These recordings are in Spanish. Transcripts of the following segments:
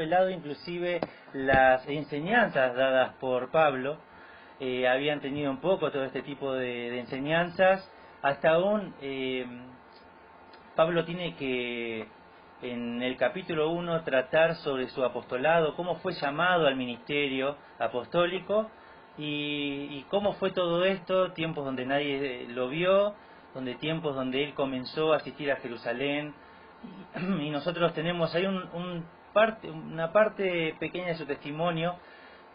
lado inclusive las enseñanzas dadas por Pablo. Habían tenido un poco todo este tipo de enseñanzas. Hasta aún Pablo tiene que, en el capítulo 1, tratar sobre su apostolado, cómo fue llamado al ministerio apostólico y cómo fue todo esto, tiempos donde nadie lo vio, tiempos donde él comenzó a asistir a Jerusalén, y nosotros tenemos ahí una parte pequeña de su testimonio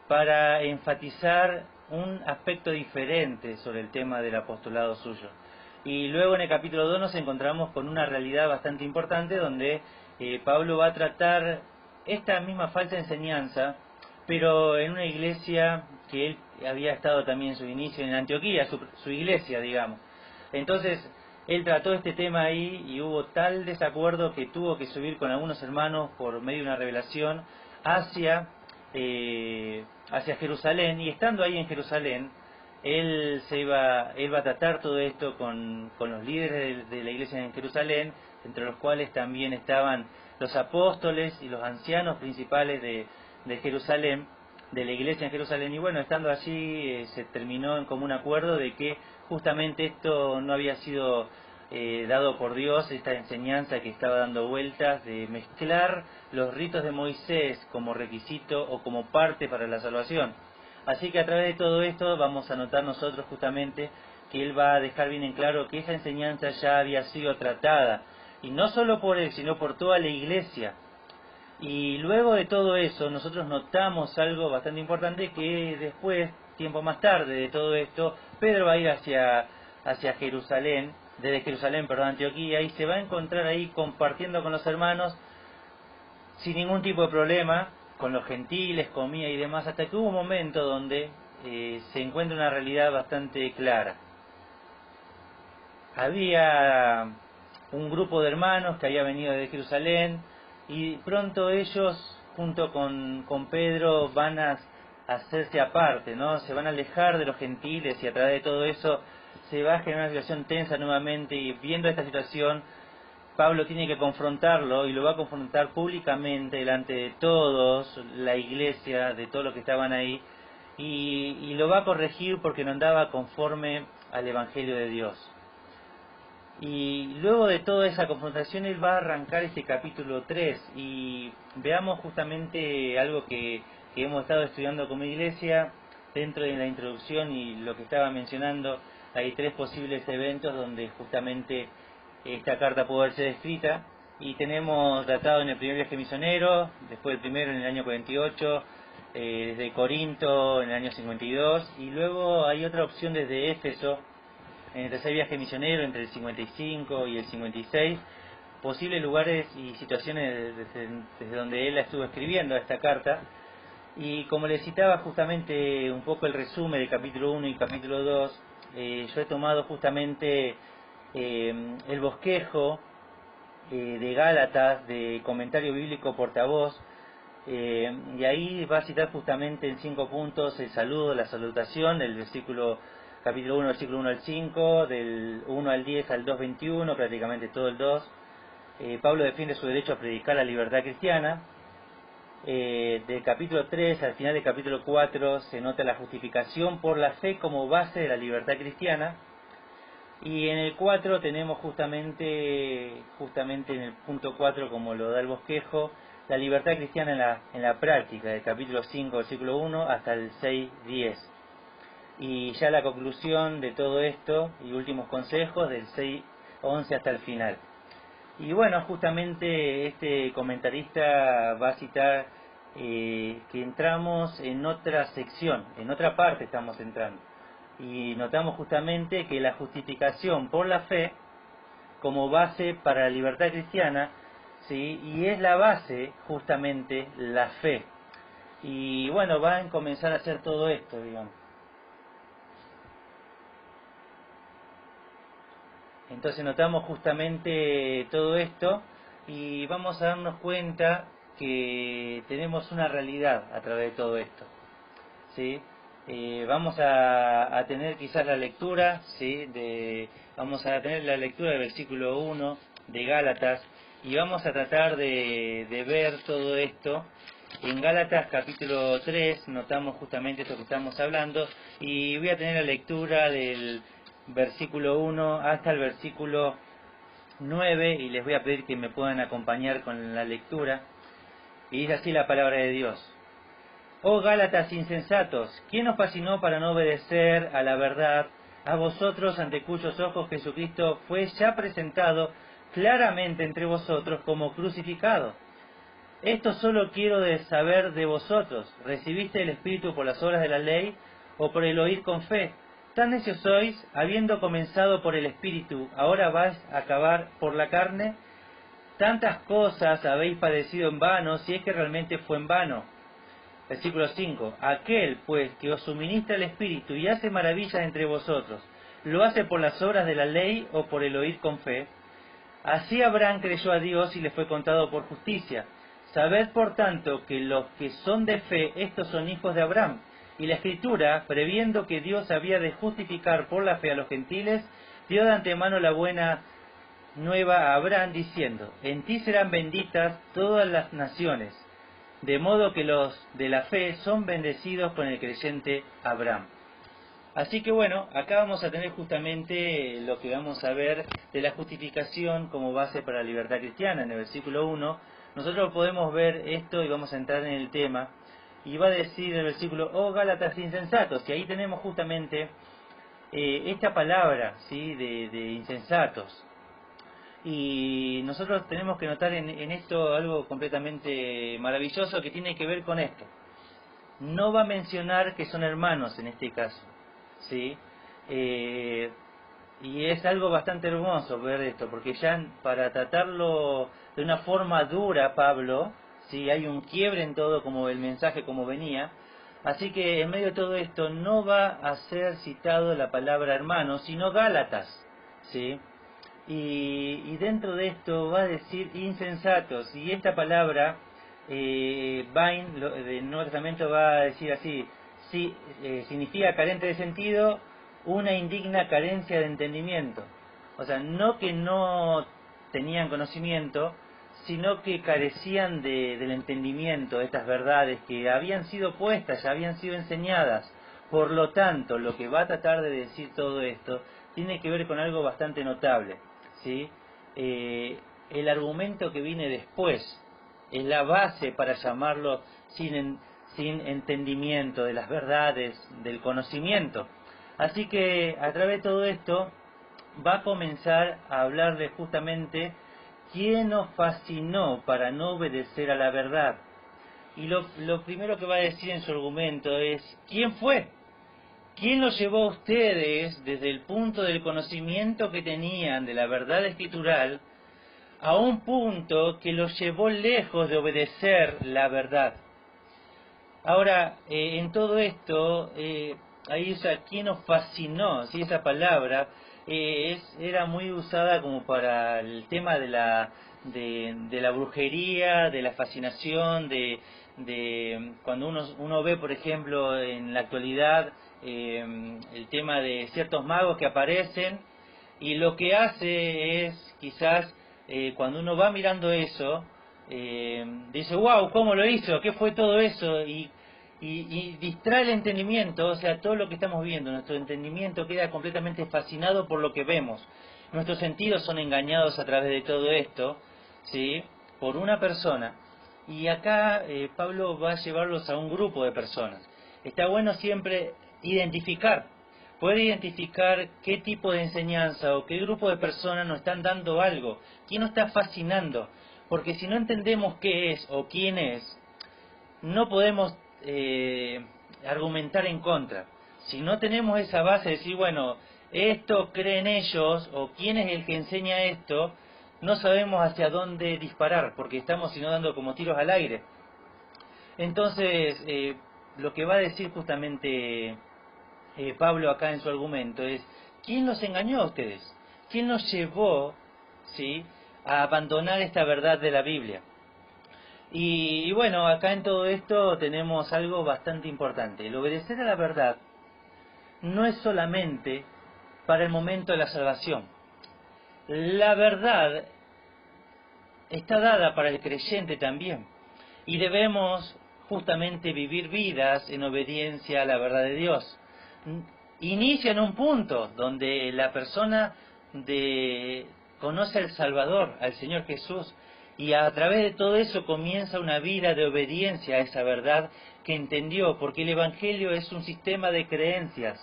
para enfatizar un aspecto diferente sobre el tema del apostolado suyo. Y luego en el capítulo 2 nos encontramos con una realidad bastante importante donde Pablo va a tratar esta misma falsa enseñanza, pero en una iglesia que él había estado también en su inicio en Antioquía, su iglesia, digamos. Entonces él trató este tema ahí y hubo tal desacuerdo que tuvo que subir con algunos hermanos por medio de una revelación hacia Jerusalén, y estando ahí en Jerusalén él va a tratar todo esto con los líderes de la iglesia en Jerusalén, entre los cuales también estaban los apóstoles y los ancianos principales de Jerusalén, de la iglesia en Jerusalén. Y bueno, estando allí se terminó en común acuerdo de que justamente esto no había sido dado por Dios, esta enseñanza que estaba dando vueltas de mezclar los ritos de Moisés como requisito o como parte para la salvación. Así que a través de todo esto vamos a notar nosotros justamente que él va a dejar bien en claro que esa enseñanza ya había sido tratada, y no solo por él, sino por toda la iglesia. Y luego de todo eso nosotros notamos algo bastante importante, que después, tiempo más tarde de todo esto, Pedro va a ir hacia Jerusalén, desde Jerusalén, perdón, Antioquía, y se va a encontrar ahí compartiendo con los hermanos sin ningún tipo de problema, con los gentiles, comía y demás, hasta que hubo un momento donde se encuentra una realidad bastante clara. Había un grupo de hermanos que había venido de Jerusalén, y pronto ellos, junto con Pedro, van a hacerse aparte, ¿no? Se van a alejar de los gentiles, y a través de todo eso se va a generar una situación tensa nuevamente. Y viendo esta situación, Pablo tiene que confrontarlo, y lo va a confrontar públicamente delante de todos, la iglesia, de todos los que estaban ahí, y lo va a corregir porque no andaba conforme al Evangelio de Dios. Y luego de toda esa confrontación él va a arrancar este capítulo 3, y veamos justamente algo que hemos estado estudiando como iglesia. Dentro de la introducción y lo que estaba mencionando, hay 3 posibles eventos donde justamente esta carta pudo haber sido escrita, y tenemos datado en el primer viaje misionero, después el primero en el año 48, desde Corinto en el año 52, y luego hay otra opción desde Éfeso en el tercer viaje misionero entre el 55 y el 56, posibles lugares y situaciones desde donde él la estuvo escribiendo esta carta. Y como les citaba justamente un poco el resumen del capítulo 1 y capítulo 2, yo he tomado justamente el bosquejo de Gálatas, de Comentario Bíblico Portavoz, y ahí va a citar justamente en 5 puntos el saludo, la salutación, del capítulo 1, versículo 1 al 5, del 1 al 10 al 2:21, prácticamente todo el 2. Pablo defiende su derecho a predicar la libertad cristiana. Del capítulo 3 al final del capítulo 4 se nota la justificación por la fe como base de la libertad cristiana. Y en el 4 tenemos justamente en el punto 4, como lo da el bosquejo, la libertad cristiana en la práctica, del capítulo 5, versículo 1 hasta el 6:10. Y ya la conclusión de todo esto y últimos consejos del 6:11 hasta el final. Y bueno, justamente este comentarista va a citar que entramos en otra sección, en otra parte estamos entrando. Y notamos justamente que la justificación por la fe como base para la libertad cristiana, ¿sí? Y es la base justamente la fe. Y bueno, van a comenzar a hacer todo esto, digamos. Entonces notamos justamente todo esto, y vamos a darnos cuenta que tenemos una realidad a través de todo esto, ¿sí? Vamos a tener quizás la lectura, ¿sí? Vamos a tener la lectura del versículo 1 de Gálatas, y vamos a tratar de ver todo esto. En Gálatas capítulo 3 notamos justamente esto que estamos hablando, y voy a tener la lectura del versículo 1 hasta el versículo 9, y les voy a pedir que me puedan acompañar con la lectura. Y dice así la palabra de Dios: Oh Gálatas insensatos, ¿quién os fascinó para no obedecer a la verdad? A vosotros, ante cuyos ojos Jesucristo fue ya presentado claramente entre vosotros como crucificado. Esto solo quiero saber de vosotros: ¿recibiste el Espíritu por las obras de la ley o por el oír con fe? Tan necios sois, habiendo comenzado por el Espíritu, ¿ahora vais a acabar por la carne? Tantas cosas habéis padecido en vano, si es que realmente fue en vano. Versículo 5. Aquel, pues, que os suministra el Espíritu y hace maravillas entre vosotros, ¿lo hace por las obras de la ley o por el oír con fe? Así Abraham creyó a Dios y le fue contado por justicia. Sabed, por tanto, que los que son de fe, estos son hijos de Abraham. Y la Escritura, previendo que Dios había de justificar por la fe a los gentiles, dio de antemano la buena nueva a Abraham, diciendo: en ti serán benditas todas las naciones. De modo que los de la fe son bendecidos con el creyente Abraham. Así que bueno, acá vamos a tener justamente lo que vamos a ver de la justificación como base para la libertad cristiana. En el versículo 1, nosotros podemos ver esto y vamos a entrar en el tema. Y va a decir el versículo: oh Gálatas insensatos, y ahí tenemos justamente esta palabra, ¿sí?, de insensatos. Y nosotros tenemos que notar en esto algo completamente maravilloso que tiene que ver con esto. No va a mencionar que son hermanos en este caso, ¿sí? Y es algo bastante hermoso ver esto, porque ya para tratarlo de una forma dura, Pablo, ¿sí?, hay un quiebre en todo como el mensaje como venía. Así que en medio de todo esto no va a ser citado la palabra hermano, sino Gálatas, ¿sí? Y dentro de esto va a decir insensatos, y esta palabra Bain del Nuevo Testamento va a decir así: sí, significa carente de sentido, una indigna carencia de entendimiento. O sea, no que no tenían conocimiento, sino que carecían del entendimiento de estas verdades que habían sido puestas, ya habían sido enseñadas. Por lo tanto, lo que va a tratar de decir todo esto tiene que ver con algo bastante notable, ¿sí? El argumento que viene después es la base para llamarlo sin entendimiento de las verdades, del conocimiento. Así que a través de todo esto va a comenzar a hablarle justamente quién nos fascinó para no obedecer a la verdad. Y lo primero que va a decir en su argumento es: ¿quién fue? ¿Quién los llevó a ustedes desde el punto del conocimiento que tenían de la verdad escritural a un punto que los llevó lejos de obedecer la verdad? Ahora, en todo esto, ahí usa ¿quién nos fascinó? ¿Sí? Esa palabra era muy usada como para el tema de la brujería, de la fascinación, de cuando uno ve, por ejemplo, en la actualidad, el tema de ciertos magos que aparecen, y lo que hace es, quizás, cuando uno va mirando eso, dice: wow, ¿cómo lo hizo? ¿Qué fue todo eso? Y distrae el entendimiento. O sea, todo lo que estamos viendo, nuestro entendimiento queda completamente fascinado por lo que vemos. Nuestros sentidos son engañados a través de todo esto, ¿sí?, por una persona. Y acá Pablo va a llevarlos a un grupo de personas. Está bueno siempre poder identificar qué tipo de enseñanza o qué grupo de personas nos están dando algo, quién nos está fascinando. Porque si no entendemos qué es o quién es, no podemos argumentar en contra. Si no tenemos esa base de decir, bueno, esto creen ellos, o quién es el que enseña esto, no sabemos hacia dónde disparar, porque estamos sino dando como tiros al aire. Entonces, lo que va a decir justamente Pablo acá en su argumento es: ¿quién los engañó a ustedes? ¿Quién los llevó, ¿sí?, a abandonar esta verdad de la Biblia? Y bueno, acá en todo esto tenemos algo bastante importante. El obedecer a la verdad no es solamente para el momento de la salvación. La verdad está dada para el creyente también. Y debemos justamente vivir vidas en obediencia a la verdad de Dios. Inicia en un punto donde la persona conoce al Salvador, al Señor Jesús, y a través de todo eso comienza una vida de obediencia a esa verdad que entendió, porque el Evangelio es un sistema de creencias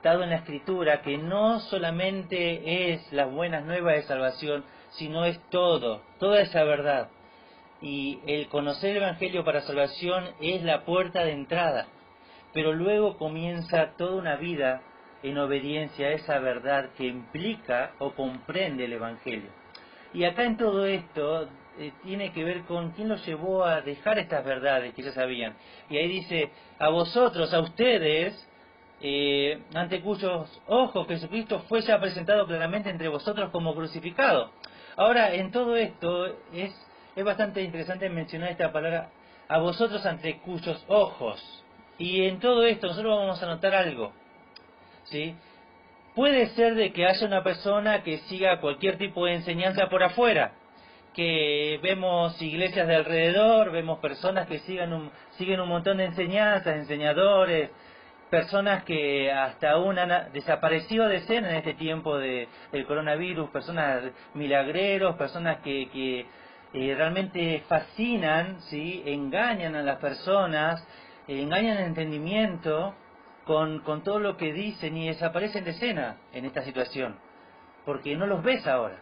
dado en la Escritura que no solamente es las buenas nuevas de salvación, sino es toda esa verdad. Y el conocer el Evangelio para salvación es la puerta de entrada, pero luego comienza toda una vida en obediencia a esa verdad que implica o comprende el Evangelio. Y acá en todo esto tiene que ver con quién los llevó a dejar estas verdades que ya sabían. Y ahí dice, a vosotros, a ustedes, ante cuyos ojos Jesucristo fue ya presentado claramente entre vosotros como crucificado. Ahora, en todo esto es bastante interesante mencionar esta palabra, a vosotros ante cuyos ojos. Y en todo esto nosotros vamos a notar algo, ¿sí? Puede ser de que haya una persona que siga cualquier tipo de enseñanza por afuera, que vemos iglesias de alrededor, vemos personas que siguen un montón de enseñanzas, enseñadores, personas que hasta aún han desaparecido de escena en este tiempo del coronavirus, personas milagreros, personas que realmente fascinan, ¿sí? Engañan a las personas, engañan el entendimiento con todo lo que dicen y desaparecen de escena en esta situación, porque no los ves ahora,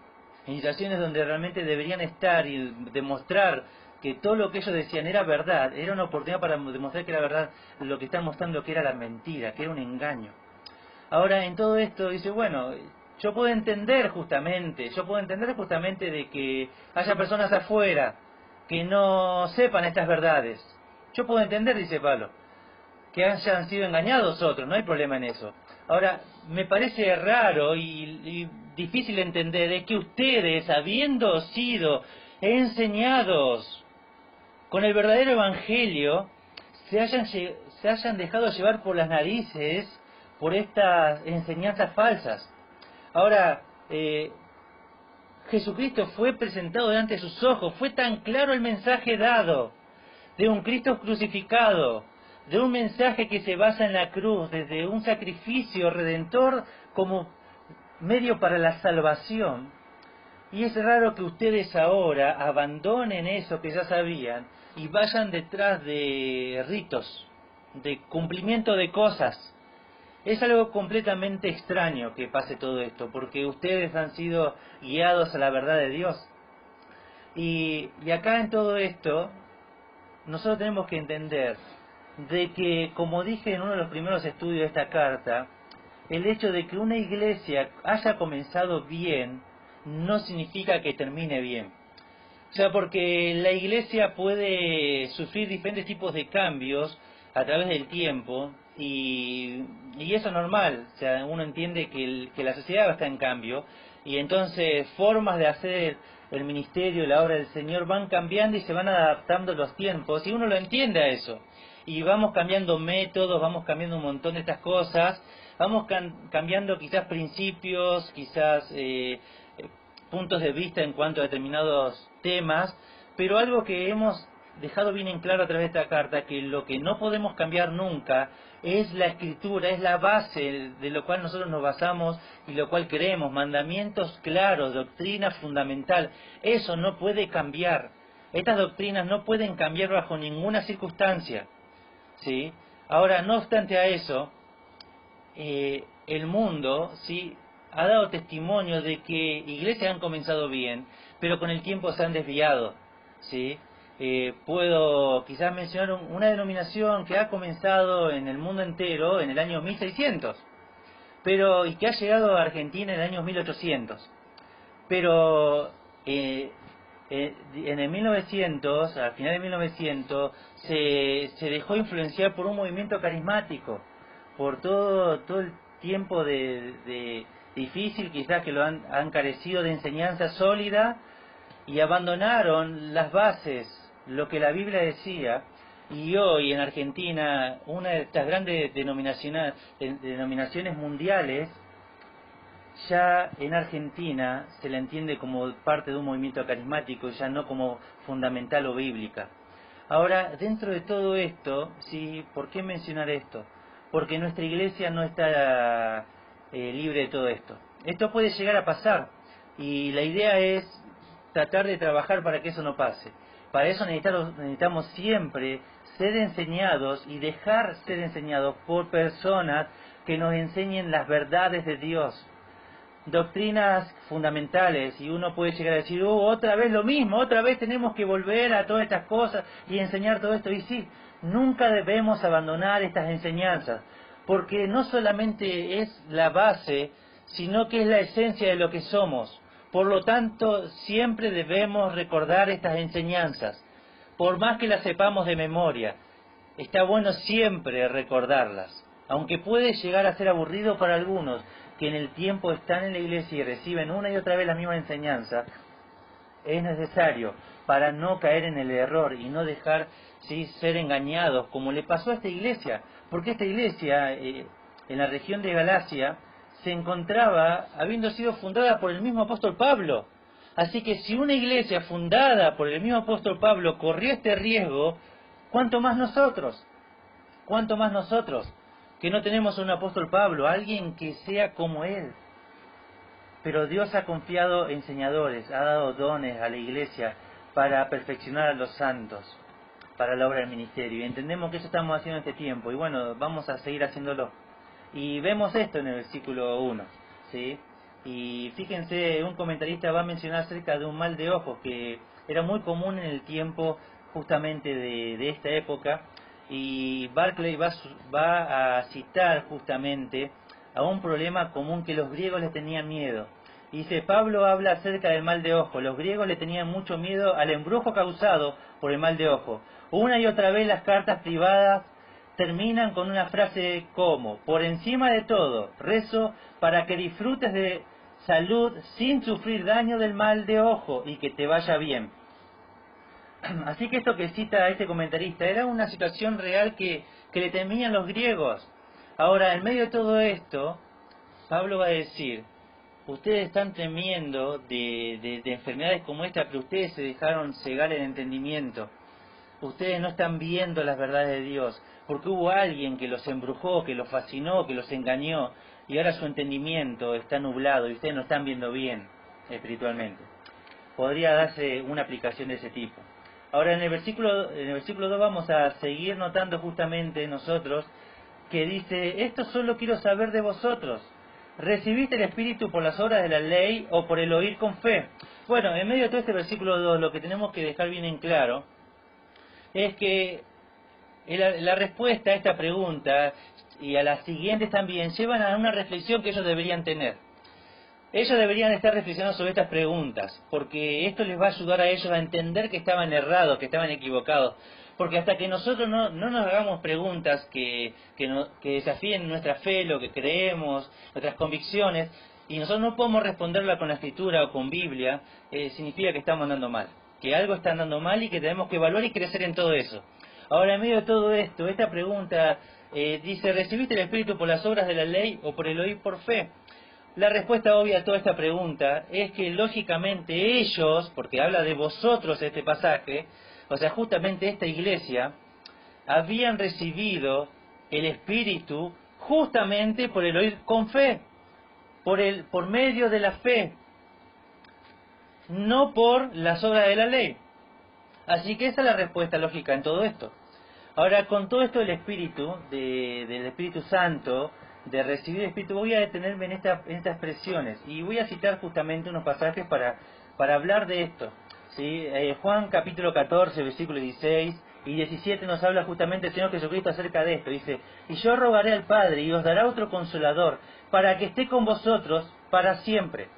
en situaciones donde realmente deberían estar y demostrar que todo lo que ellos decían era verdad, era una oportunidad para demostrar que era verdad, lo que están mostrando que era la mentira, que era un engaño. Ahora, en todo esto dice, bueno, yo puedo entender justamente de que haya personas afuera que no sepan estas verdades. Yo puedo entender, dice Pablo, que hayan sido engañados otros, no hay problema en eso. Ahora, me parece raro y difícil de entender es que ustedes, habiendo sido enseñados con el verdadero evangelio, se hayan dejado llevar por las narices por estas enseñanzas falsas. Ahora, Jesucristo fue presentado delante de sus ojos, fue tan claro el mensaje dado de un Cristo crucificado, de un mensaje que se basa en la cruz, desde un sacrificio redentor como medio para la salvación. Y es raro que ustedes ahora abandonen eso que ya sabían y vayan detrás de ritos, de cumplimiento de cosas. Es algo completamente extraño que pase todo esto, porque ustedes han sido guiados a la verdad de Dios. Y acá en todo esto, nosotros tenemos que entender de que, como dije en uno de los primeros estudios de esta carta, el hecho de que una iglesia haya comenzado bien no significa que termine bien. O sea, porque la iglesia puede sufrir diferentes tipos de cambios a través del tiempo y eso es normal. O sea, uno entiende que la sociedad está en cambio y entonces formas de hacer el ministerio, la obra del Señor van cambiando y se van adaptando los tiempos y uno lo entiende a eso. Y vamos cambiando métodos, vamos cambiando un montón de estas cosas, vamos cambiando quizás principios, quizás puntos de vista en cuanto a determinados temas, pero algo que hemos dejado bien en claro a través de esta carta, que lo que no podemos cambiar nunca es la Escritura, es la base de lo cual nosotros nos basamos y lo cual creemos, mandamientos claros, doctrina fundamental, eso no puede cambiar. Estas doctrinas no pueden cambiar bajo ninguna circunstancia, ¿sí? Ahora, no obstante a eso, el mundo, ¿sí?, ha dado testimonio de que iglesias han comenzado bien, pero con el tiempo se han desviado, ¿sí? Puedo quizás mencionar una denominación que ha comenzado en el mundo entero en el año 1600, y que ha llegado a Argentina en el año 1800. Pero en el 1900, al final de 1900, se dejó influenciar por un movimiento carismático, por todo el tiempo de difícil quizás que lo han carecido de enseñanza sólida y abandonaron las bases, lo que la Biblia decía. Y hoy en Argentina, una de estas grandes denominaciones mundiales ya en Argentina se la entiende como parte de un movimiento carismático, ya no como fundamental o bíblica. Ahora, dentro de todo esto, sí, ¿por qué mencionar esto? Porque nuestra iglesia no está libre de todo esto. Esto puede llegar a pasar y la idea es tratar de trabajar para que eso no pase. Para eso necesitamos siempre ser enseñados y dejar ser enseñados por personas que nos enseñen las verdades de Dios, doctrinas fundamentales, y uno puede llegar a decir, otra vez lo mismo, otra vez tenemos que volver a todas estas cosas y enseñar todo esto. Y sí, nunca debemos abandonar estas enseñanzas, porque no solamente es la base, sino que es la esencia de lo que somos. Por lo tanto, siempre debemos recordar estas enseñanzas, por más que las sepamos de memoria. Está bueno siempre recordarlas, aunque puede llegar a ser aburrido para algunos, que en el tiempo están en la iglesia y reciben una y otra vez la misma enseñanza. Es necesario para no caer en el error y no dejar ser engañados, como le pasó a esta iglesia, porque esta iglesia en la región de Galacia se encontraba habiendo sido fundada por el mismo apóstol Pablo. Así que si una iglesia fundada por el mismo apóstol Pablo corrió este riesgo, ¿cuánto más nosotros? ¿Cuánto más nosotros? Que no tenemos a un apóstol Pablo, alguien que sea como él. Pero Dios ha confiado enseñadores, ha dado dones a la iglesia para perfeccionar a los santos, para la obra del ministerio. Y entendemos que eso estamos haciendo en este tiempo. Y bueno, vamos a seguir haciéndolo. Y vemos esto en el versículo 1, ¿sí? Y fíjense, un comentarista va a mencionar acerca de un mal de ojos que era muy común en el tiempo justamente de esta época. Y Barclay va a citar justamente a un problema común que los griegos le tenían miedo. Dice, Pablo habla acerca del mal de ojo. Los griegos le tenían mucho miedo al embrujo causado por el mal de ojo. Una y otra vez las cartas privadas terminan con una frase como, por encima de todo, rezo para que disfrutes de salud sin sufrir daño del mal de ojo y que te vaya bien. Así que esto que cita este comentarista era una situación real que le temían los griegos. Ahora, en medio de todo esto, Pablo va a decir, ustedes están temiendo de enfermedades como esta, pero ustedes se dejaron cegar el entendimiento. Ustedes no están viendo las verdades de Dios, porque hubo alguien que los embrujó, que los fascinó, que los engañó, y ahora su entendimiento está nublado y ustedes no están viendo bien espiritualmente. Podría darse una aplicación de ese tipo. Ahora en el versículo 2 vamos a seguir notando justamente nosotros que dice, esto solo quiero saber de vosotros. ¿Recibiste el Espíritu por las obras de la ley o por el oír con fe? Bueno, en medio de todo este versículo 2 lo que tenemos que dejar bien en claro es que la respuesta a esta pregunta y a las siguientes también llevan a una reflexión que ellos deberían tener. Ellos deberían estar reflexionando sobre estas preguntas, porque esto les va a ayudar a ellos a entender que estaban errados, que estaban equivocados. Porque hasta que nosotros no nos hagamos preguntas que desafíen nuestra fe, lo que creemos, nuestras convicciones, y nosotros no podemos responderla con la Escritura o con Biblia, significa que estamos andando mal, que algo está andando mal y que tenemos que evaluar y crecer en todo eso. Ahora, en medio de todo esto, esta pregunta dice, ¿recibiste el Espíritu por las obras de la ley o por el oír por fe? La respuesta obvia a toda esta pregunta es que lógicamente ellos, porque habla de vosotros este pasaje, o sea, justamente esta iglesia, habían recibido el Espíritu justamente por el oír con fe, por medio de la fe, no por las obras de la ley. Así que esa es la respuesta lógica en todo esto. Ahora, con todo esto del Espíritu, del Espíritu Santo, de recibir el Espíritu, voy a detenerme en estas expresiones y voy a citar justamente unos pasajes para hablar de esto. ¿Sí? Juan capítulo 14, versículos 16 y 17 nos habla justamente el Señor Jesucristo acerca de esto. Dice, y yo rogaré al Padre y os dará otro Consolador para que esté con vosotros para siempre.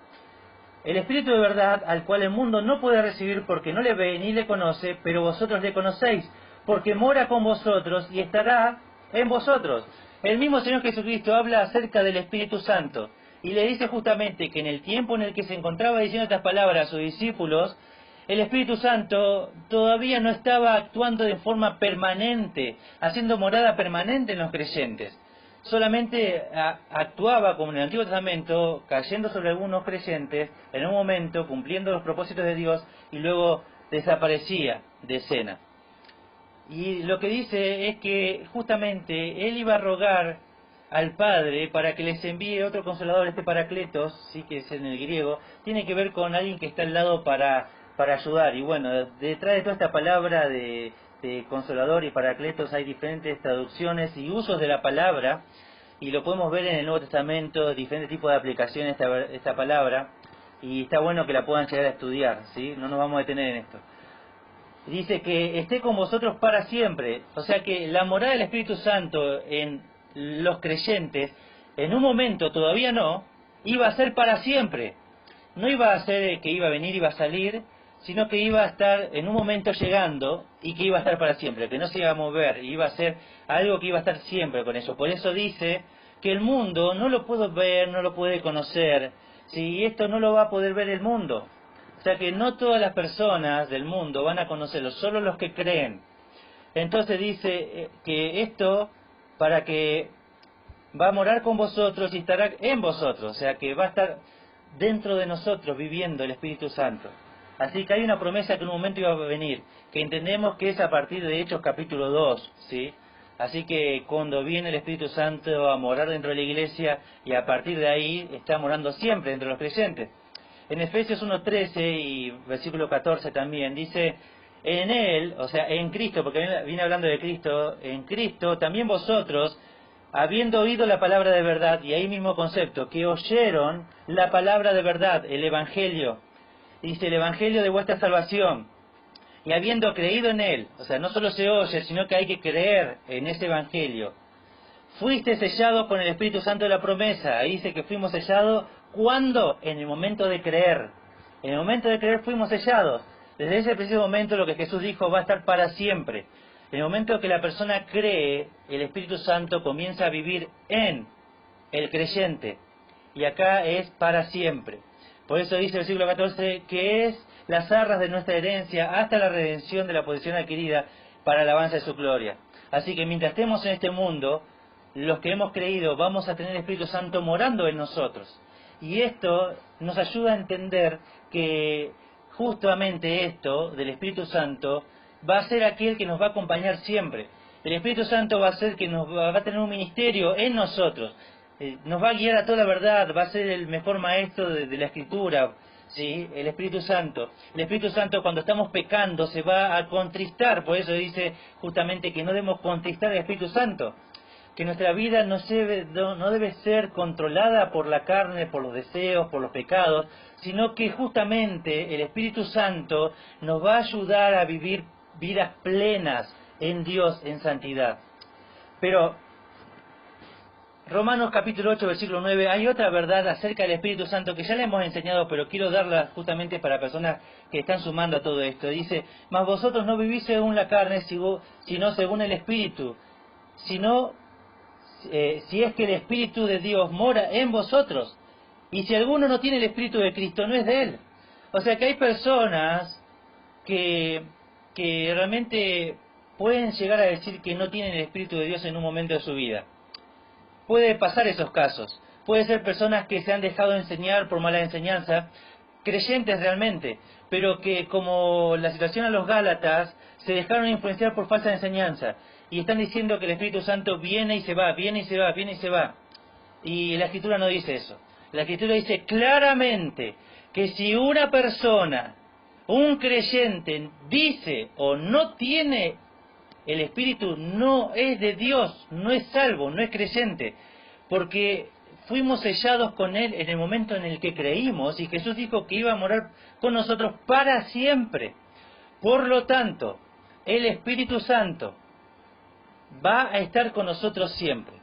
El Espíritu de verdad, al cual el mundo no puede recibir porque no le ve ni le conoce, pero vosotros le conocéis, porque mora con vosotros y estará en vosotros. El mismo Señor Jesucristo habla acerca del Espíritu Santo y le dice justamente que en el tiempo en el que se encontraba diciendo estas palabras a sus discípulos, el Espíritu Santo todavía no estaba actuando de forma permanente, haciendo morada permanente en los creyentes, solamente actuaba como en el Antiguo Testamento, cayendo sobre algunos creyentes en un momento, cumpliendo los propósitos de Dios, y luego desaparecía de escena. Y lo que dice es que justamente él iba a rogar al Padre para que les envíe otro consolador, este Paracletos, sí, que es en el griego, tiene que ver con alguien que está al lado para ayudar. Y bueno, detrás de toda esta palabra de consolador y Paracletos hay diferentes traducciones y usos de la palabra, y lo podemos ver en el Nuevo Testamento, diferentes tipos de aplicaciones de esta palabra, y está bueno que la puedan llegar a estudiar, ¿sí? No nos vamos a detener en esto. Dice que esté con vosotros para siempre. O sea que la morada del Espíritu Santo en los creyentes, en un momento, todavía no, iba a ser para siempre. No iba a ser que iba a venir, iba a salir, sino que iba a estar en un momento llegando y que iba a estar para siempre, que no se iba a mover, iba a ser algo que iba a estar siempre con eso. Por eso dice que el mundo no lo puede ver, no lo puede conocer, si esto no lo va a poder ver el mundo. O sea que no todas las personas del mundo van a conocerlo, solo los que creen. Entonces dice que esto para que va a morar con vosotros y estará en vosotros, o sea que va a estar dentro de nosotros viviendo el Espíritu Santo. Así que hay una promesa que en un momento iba a venir, que entendemos que es a partir de Hechos capítulo 2, ¿sí? Así que cuando viene el Espíritu Santo a morar dentro de la iglesia, y a partir de ahí está morando siempre dentro de los creyentes. En Efesios 1:13 y versículo 14 también dice, en Él, o sea, en Cristo, porque viene hablando de Cristo, en Cristo también vosotros, habiendo oído la palabra de verdad, y ahí mismo concepto, que oyeron la palabra de verdad, el Evangelio, dice el Evangelio de vuestra salvación, y habiendo creído en Él, o sea, no solo se oye, sino que hay que creer en ese Evangelio, fuiste sellado con el Espíritu Santo de la promesa. Ahí dice que fuimos sellados, ¿cuándo? En el momento de creer. En el momento de creer fuimos sellados. Desde ese preciso momento lo que Jesús dijo va a estar para siempre. En el momento que la persona cree, el Espíritu Santo comienza a vivir en el creyente. Y acá es para siempre. Por eso dice el versículo 14 que es las arras de nuestra herencia hasta la redención de la posesión adquirida para alabanza de su gloria. Así que mientras estemos en este mundo, los que hemos creído vamos a tener el Espíritu Santo morando en nosotros. Y esto nos ayuda a entender que justamente esto del Espíritu Santo va a ser aquel que nos va a acompañar siempre. El Espíritu Santo va a ser que nos va a tener un ministerio en nosotros. Nos va a guiar a toda la verdad, va a ser el mejor maestro de la Escritura, ¿sí? El Espíritu Santo. El Espíritu Santo cuando estamos pecando se va a contristar, por eso dice justamente que no debemos contristar al Espíritu Santo. Que nuestra vida no debe ser controlada por la carne, por los deseos, por los pecados, sino que justamente el Espíritu Santo nos va a ayudar a vivir vidas plenas en Dios, en santidad. Pero Romanos capítulo 8, versículo 9, hay otra verdad acerca del Espíritu Santo que ya le hemos enseñado, pero quiero darla justamente para personas que están sumando a todo esto. Dice, mas vosotros no vivís según la carne, sino según el Espíritu, si es que el Espíritu de Dios mora en vosotros. Y si alguno no tiene el Espíritu de Cristo, no es de él. O sea que hay personas que realmente pueden llegar a decir que no tienen el Espíritu de Dios en un momento de su vida. Puede pasar esos casos. Puede ser personas que se han dejado enseñar por mala enseñanza, creyentes realmente, pero que como la situación a los Gálatas, se dejaron influenciar por falsa enseñanza. Y están diciendo que el Espíritu Santo viene y se va, viene y se va, viene y se va. Y la Escritura no dice eso. La Escritura dice claramente que si una persona, un creyente, dice o no tiene el Espíritu, no es de Dios, no es salvo, no es creyente. Porque fuimos sellados con Él en el momento en el que creímos y Jesús dijo que iba a morar con nosotros para siempre. Por lo tanto, el Espíritu Santo va a estar con nosotros siempre.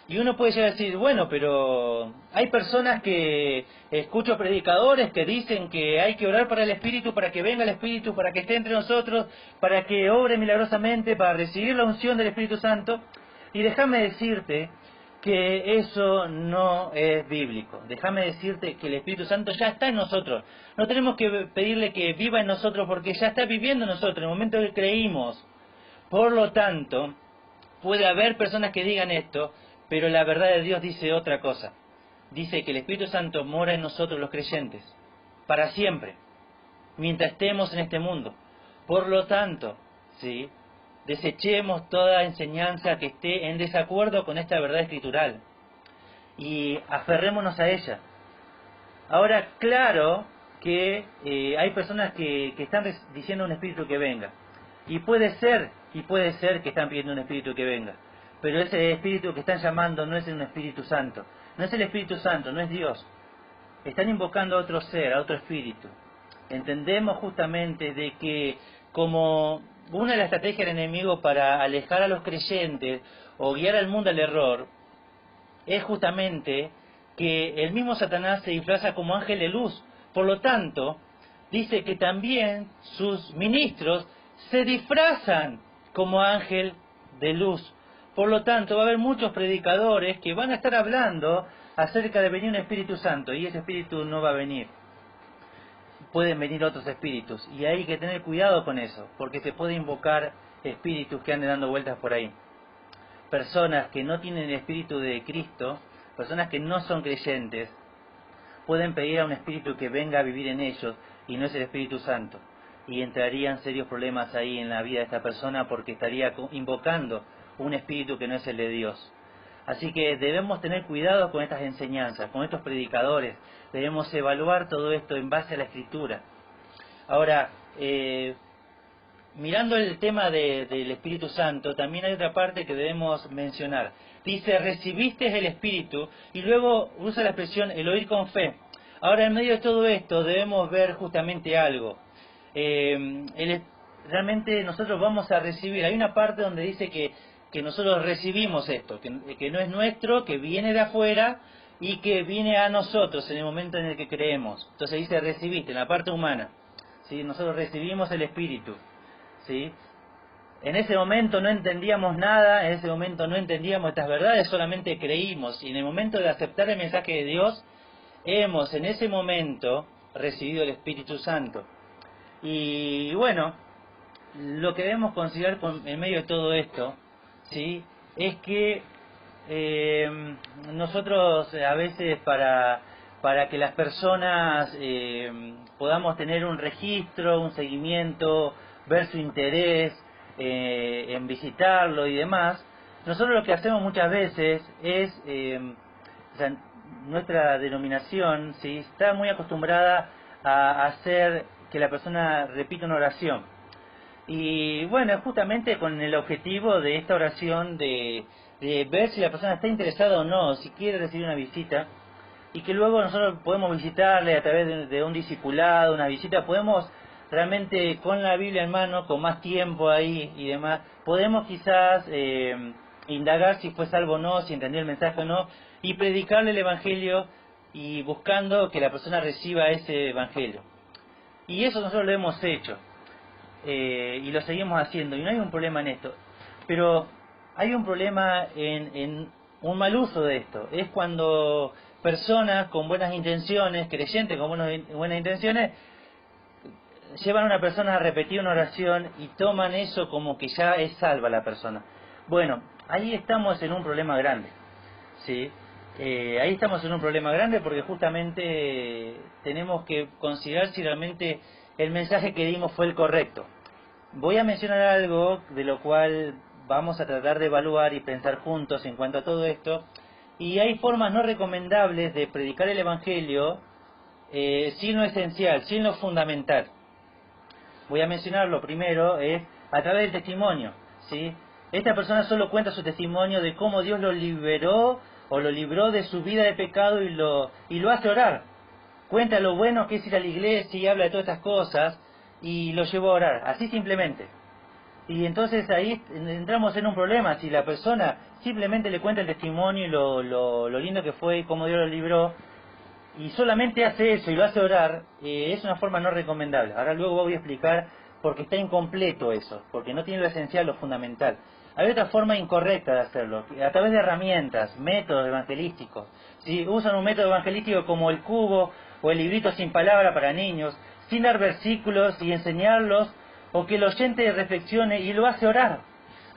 Y uno puede llegar a decir, bueno, pero hay personas que escucho predicadores que dicen que hay que orar para el Espíritu, para que venga el Espíritu, para que esté entre nosotros, para que obre milagrosamente, para recibir la unción del Espíritu Santo. Y déjame decirte que eso no es bíblico. Déjame decirte que el Espíritu Santo ya está en nosotros. No tenemos que pedirle que viva en nosotros porque ya está viviendo en nosotros en el momento que creímos. Por lo tanto, puede haber personas que digan esto, Pero la verdad de Dios dice otra cosa. Dice que el Espíritu Santo mora en nosotros los creyentes, para siempre, mientras estemos en este mundo. Por lo tanto, ¿sí?, desechemos toda enseñanza que esté en desacuerdo con esta verdad escritural y aferrémonos a ella. Ahora, claro que hay personas que están diciendo a un espíritu que venga, y puede ser que están pidiendo un espíritu que venga, pero ese espíritu que están llamando no es un Espíritu Santo, no es el Espíritu Santo, no es Dios. Están invocando a otro ser, a otro espíritu. Entendemos justamente de que como una de las estrategias del enemigo para alejar a los creyentes o guiar al mundo al error es justamente que el mismo Satanás se disfraza como ángel de luz. Por lo tanto, dice que también sus ministros se disfrazan como ángel de luz. Por lo tanto, va a haber muchos predicadores que van a estar hablando acerca de venir un Espíritu Santo, y ese Espíritu no va a venir. Pueden venir otros espíritus, y hay que tener cuidado con eso, porque se puede invocar espíritus que anden dando vueltas por ahí. Personas que no tienen el Espíritu de Cristo, personas que no son creyentes, pueden pedir a un espíritu que venga a vivir en ellos, y no es el Espíritu Santo. Y entrarían serios problemas ahí en la vida de esta persona, porque estaría invocando un espíritu que no es el de Dios. Así que debemos tener cuidado con estas enseñanzas, con estos predicadores. Debemos evaluar todo esto en base a la Escritura. Ahora, mirando el tema del Espíritu Santo, también hay otra parte que debemos mencionar. Dice, recibiste el Espíritu, y luego usa la expresión el oír con fe. Ahora, en medio de todo esto, debemos ver justamente algo. Realmente nosotros vamos a recibir. Hay una parte donde dice que nosotros recibimos esto, que no es nuestro, que viene de afuera y que viene a nosotros en el momento en el que creemos. Entonces dice recibiste, en la parte humana, ¿sí? Nosotros recibimos el Espíritu, ¿sí? En ese momento no entendíamos nada, en ese momento no entendíamos estas verdades, solamente creímos, y en el momento de aceptar el mensaje de Dios, hemos en ese momento recibido el Espíritu Santo. Y bueno, lo que debemos considerar en medio de todo esto, ¿sí?, es que nosotros a veces para que las personas podamos tener un registro, un seguimiento, ver su interés en visitarlo y demás, nosotros lo que hacemos muchas veces es, o sea, nuestra denominación, ¿sí?, está muy acostumbrada a hacer que la persona repita una oración. Y bueno, justamente con el objetivo de esta oración de ver si la persona está interesada o no, si quiere recibir una visita, y que luego nosotros podemos visitarle a través de un discipulado, una visita, podemos realmente con la Biblia en mano, con más tiempo ahí y demás, podemos quizás indagar si fue salvo o no, si entendió el mensaje o no, y predicarle el Evangelio y buscando que la persona reciba ese Evangelio. Y eso nosotros lo hemos hecho. Y lo seguimos haciendo, y no hay un problema en esto, pero hay un problema en un mal uso de esto. Es cuando personas con buenas intenciones, creyentes con buenas intenciones, llevan a una persona a repetir una oración y toman eso como que ya es salva la persona. Bueno, ahí estamos en un problema grande, ¿sí? Ahí estamos en un problema grande, porque justamente tenemos que considerar si realmente el mensaje que dimos fue el correcto. Voy a mencionar algo de lo cual vamos a tratar de evaluar y pensar juntos en cuanto a todo esto. Y hay formas no recomendables de predicar el Evangelio sin lo esencial, sin lo fundamental. Voy a mencionar lo primero, es a través del testimonio, ¿sí? Esta persona solo cuenta su testimonio de cómo Dios lo liberó o lo libró de su vida de pecado y lo hace orar. Cuenta lo bueno que es ir a la iglesia y habla de todas estas cosas y lo llevó a orar, así simplemente. Y entonces ahí entramos en un problema. Si la persona simplemente le cuenta el testimonio y lo lindo que fue y cómo Dios lo libró, y solamente hace eso y lo hace orar, es una forma no recomendable. Ahora luego voy a explicar por qué está incompleto eso, porque no tiene lo esencial, lo fundamental. Hay otra forma incorrecta de hacerlo, a través de herramientas, métodos evangelísticos. Si usan un método evangelístico como el cubo o el librito sin palabra para niños, sin dar versículos y enseñarlos, o que el oyente reflexione y lo hace orar.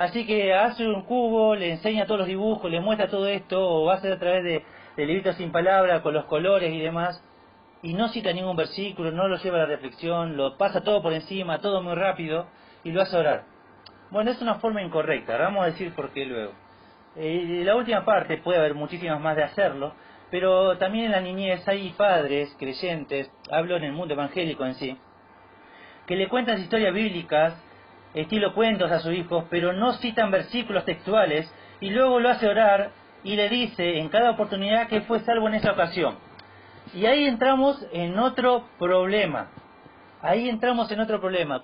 Así que hace un cubo, le enseña todos los dibujos, le muestra todo esto, o va a hacer a través de libritos sin palabra, con los colores y demás, y no cita ningún versículo, no lo lleva a la reflexión, lo pasa todo por encima, todo muy rápido, y lo hace orar. Bueno, es una forma incorrecta, ahora vamos a decir por qué luego. La última parte puede haber muchísimas más de hacerlo, pero también en la niñez hay padres creyentes, hablo en el mundo evangélico en sí, que le cuentan historias bíblicas, estilo cuentos a sus hijos, pero no citan versículos textuales, y luego lo hace orar y le dice en cada oportunidad que fue salvo en esa ocasión. Y ahí entramos en otro problema.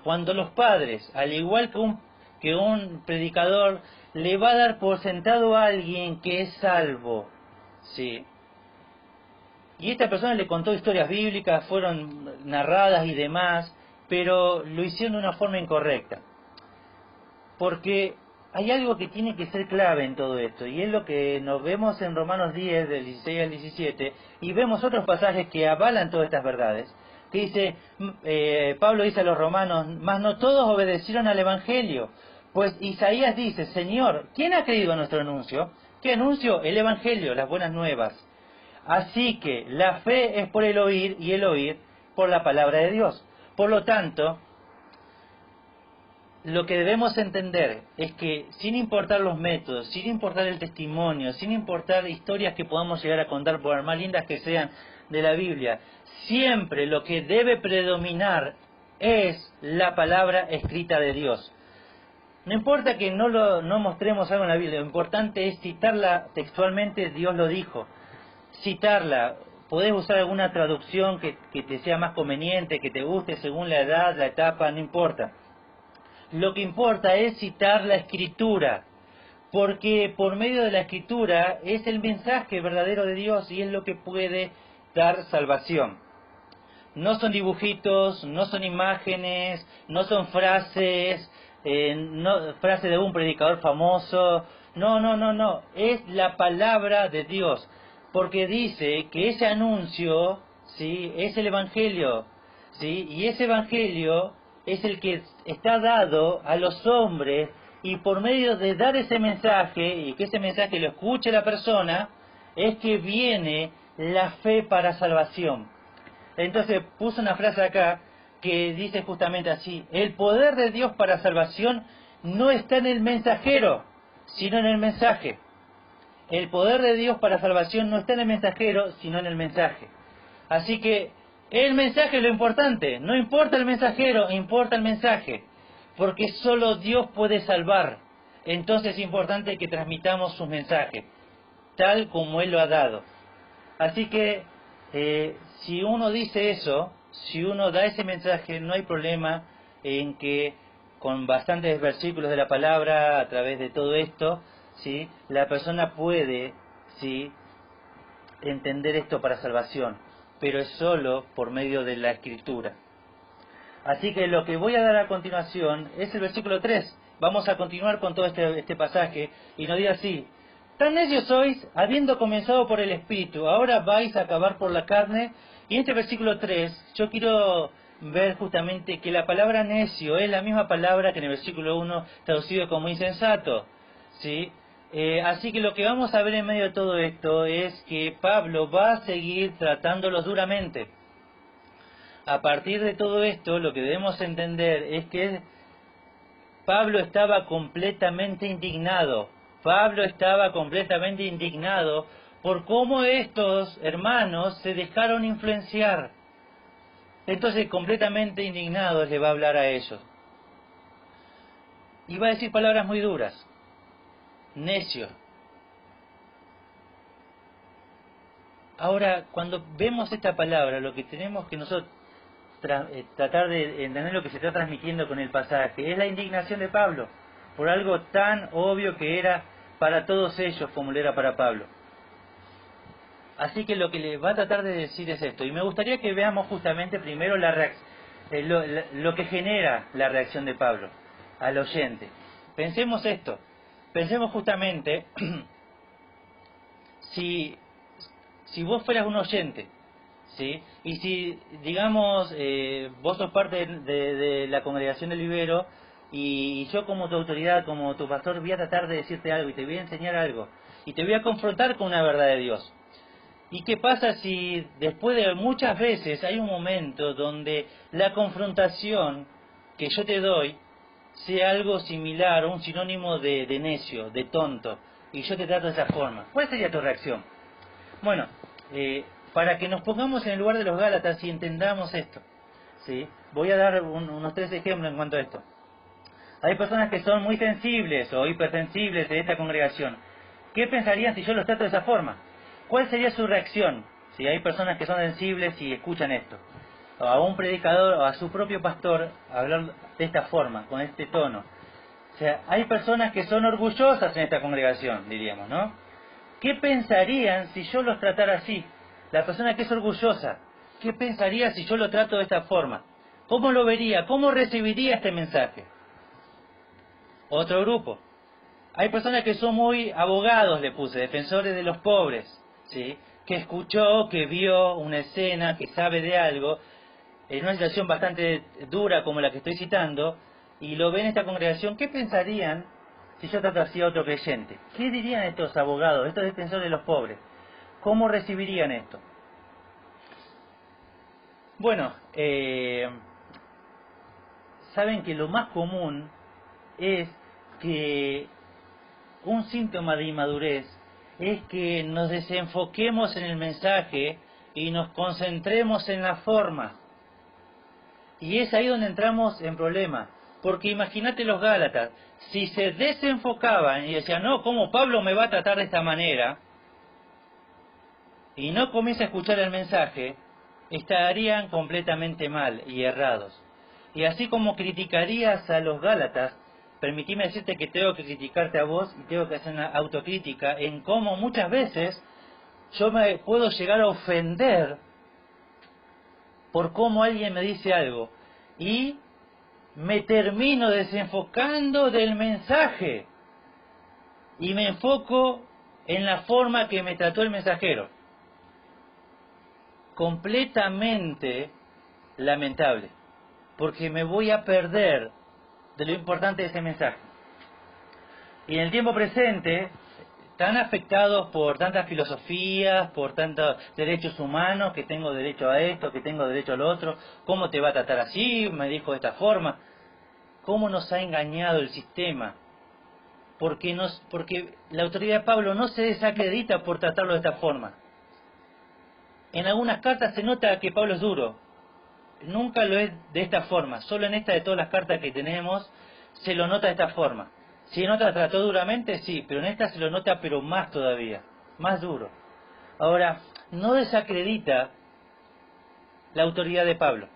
Cuando los padres, al igual que un predicador, le va a dar por sentado a alguien que es salvo, ¿sí? Y esta persona le contó historias bíblicas, fueron narradas y demás, pero lo hicieron de una forma incorrecta. Porque hay algo que tiene que ser clave en todo esto, y es lo que nos vemos en Romanos 10, del 16 al 17, y vemos otros pasajes que avalan todas estas verdades, que dice, Pablo dice a los romanos, mas no todos obedecieron al Evangelio, pues Isaías dice, Señor, ¿quién ha creído a nuestro anuncio? ¿Qué anuncio? El Evangelio, las buenas nuevas. Así que la fe es por el oír, y el oír por la palabra de Dios. Por lo tanto, lo que debemos entender es que sin importar los métodos, sin importar el testimonio, sin importar historias que podamos llegar a contar, por más lindas que sean de la Biblia, siempre lo que debe predominar es la palabra escrita de Dios. No importa que no mostremos algo en la Biblia, lo importante es citarla textualmente, Dios lo dijo. Citarla, podés usar alguna traducción que te sea más conveniente, que te guste según la edad, la etapa, no importa. Lo que importa es citar la Escritura, porque por medio de la Escritura es el mensaje verdadero de Dios y es lo que puede dar salvación. No son dibujitos, no son imágenes, no son frases, frases de un predicador famoso. No, es la palabra de Dios, porque dice que ese anuncio, ¿sí?, es el Evangelio, ¿sí?, y ese Evangelio es el que está dado a los hombres, y por medio de dar ese mensaje, y que ese mensaje lo escuche la persona, es que viene la fe para salvación. Entonces puso una frase acá que dice justamente así, el poder de Dios para salvación no está en el mensajero, sino en el mensaje. El poder de Dios para salvación no está en el mensajero, sino en el mensaje. Así que el mensaje es lo importante, no importa el mensajero, importa el mensaje, porque solo Dios puede salvar. Entonces es importante que transmitamos su mensaje, tal como Él lo ha dado. Así que si uno dice eso, si uno da ese mensaje, no hay problema en que con bastantes versículos de la palabra, a través de todo esto, ¿sí?, la persona puede, ¿sí?, entender esto para salvación, pero es solo por medio de la Escritura. Así que lo que voy a dar a continuación es el versículo 3. Vamos a continuar con todo este pasaje, y nos dice así, tan necios sois, habiendo comenzado por el Espíritu, ahora vais a acabar por la carne. Y en este versículo 3, yo quiero ver justamente que la palabra necio es la misma palabra que en el versículo 1 traducido como insensato, ¿sí? Así que lo que vamos a ver en medio de todo esto es que Pablo va a seguir tratándolos duramente. A partir de todo esto, lo que debemos entender es que Pablo estaba completamente indignado. Pablo estaba completamente indignado por cómo estos hermanos se dejaron influenciar. Entonces, completamente indignado le va a hablar a ellos. Y va a decir palabras muy duras. Necio. Ahora, cuando vemos esta palabra, lo que tenemos que nosotros tratar de entender lo que se está transmitiendo con el pasaje es la indignación de Pablo por algo tan obvio que era para todos ellos como lo era para Pablo. Así que lo que le va a tratar de decir es esto, y me gustaría que veamos justamente primero lo que genera la reacción de Pablo al oyente. Pensemos esto, pensemos justamente si vos fueras un oyente, ¿sí?, y si, digamos, vos sos parte de la congregación del Vivero y yo como tu autoridad, como tu pastor, voy a tratar de decirte algo y te voy a enseñar algo y te voy a confrontar con una verdad de Dios. ¿Y qué pasa si después de muchas veces hay un momento donde la confrontación que yo te doy sea algo similar o un sinónimo de necio, de tonto, y yo te trato de esa forma? ¿Cuál sería tu reacción? Bueno, para que nos pongamos en el lugar de los Gálatas y entendamos esto, ¿sí? Voy a dar unos 3 ejemplos en cuanto a esto. Hay personas que son muy sensibles o hipersensibles de esta congregación. ¿Qué pensarían si yo los trato de esa forma? ¿Cuál sería su reacción si hay personas que son sensibles y escuchan esto? O a un predicador o a su propio pastor hablar de esta forma, con este tono. O sea, hay personas que son orgullosas en esta congregación, diríamos, ¿no? ¿Qué pensarían si yo los tratara así? La persona que es orgullosa, ¿qué pensaría si yo lo trato de esta forma? ¿Cómo lo vería? ¿Cómo recibiría este mensaje? Otro grupo. Hay personas que son muy abogados, le puse, defensores de los pobres, ¿sí? Que escuchó, que vio una escena, que sabe de algo, en una situación bastante dura como la que estoy citando, y lo ven en esta congregación. ¿Qué pensarían si yo trato así a otro creyente? ¿Qué dirían estos abogados, estos defensores de los pobres? ¿Cómo recibirían esto? Bueno, saben que lo más común es que un síntoma de inmadurez es que nos desenfoquemos en el mensaje y nos concentremos en la forma. Y es ahí donde entramos en problema. Porque imagínate los Gálatas, si se desenfocaban y decían, no, ¿cómo Pablo me va a tratar de esta manera? Y no comienza a escuchar el mensaje, estarían completamente mal y errados. Y así como criticarías a los Gálatas, permitime decirte que tengo que criticarte a vos y tengo que hacer una autocrítica en cómo muchas veces yo me puedo llegar a ofender por cómo alguien me dice algo y me termino desenfocando del mensaje y me enfoco en la forma que me trató el mensajero. Completamente lamentable, porque me voy a perder de lo importante de ese mensaje. Y en el tiempo presente, tan afectados por tantas filosofías, por tantos derechos humanos, que tengo derecho a esto, que tengo derecho a lo otro, ¿cómo te va a tratar así? Me dijo de esta forma. ¿Cómo nos ha engañado el sistema? Porque la autoridad de Pablo no se desacredita por tratarlo de esta forma. En algunas cartas se nota que Pablo es duro. Nunca lo es de esta forma. Solo en esta de todas las cartas que tenemos se lo nota de esta forma. Si en otra trató duramente, sí, pero en esta se lo nota pero más todavía, más duro. Ahora, no desacredita la autoridad de Pablo.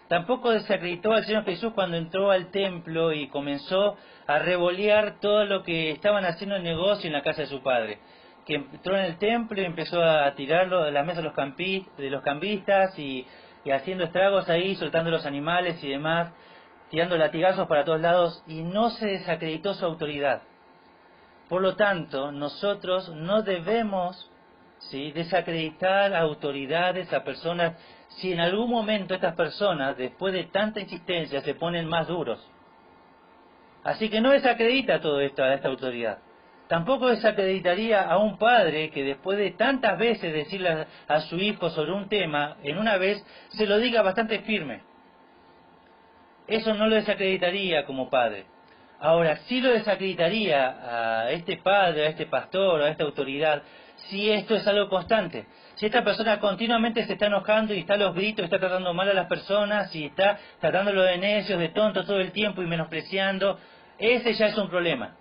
Tampoco desacreditó al Señor Jesús cuando entró al templo y comenzó a revolear todo lo que estaban haciendo el negocio en la casa de su padre. Que entró en el templo y empezó a tirarlo de la mesa de los cambistas y haciendo estragos ahí, soltando los animales y demás, tirando latigazos para todos lados, y no se desacreditó su autoridad. Por lo tanto, nosotros no debemos, ¿sí?, desacreditar a autoridades, a personas, si en algún momento estas personas, después de tanta insistencia, se ponen más duros. Así que no desacredita todo esto a esta autoridad. Tampoco desacreditaría a un padre que después de tantas veces decirle a su hijo sobre un tema, en una vez se lo diga bastante firme. Eso no lo desacreditaría como padre. Ahora, sí lo desacreditaría a este padre, a este pastor, a esta autoridad, si esto es algo constante. Si esta persona continuamente se está enojando y está a los gritos, está tratando mal a las personas y está tratándolo de necios, de tontos todo el tiempo y menospreciando, ese ya es un problema.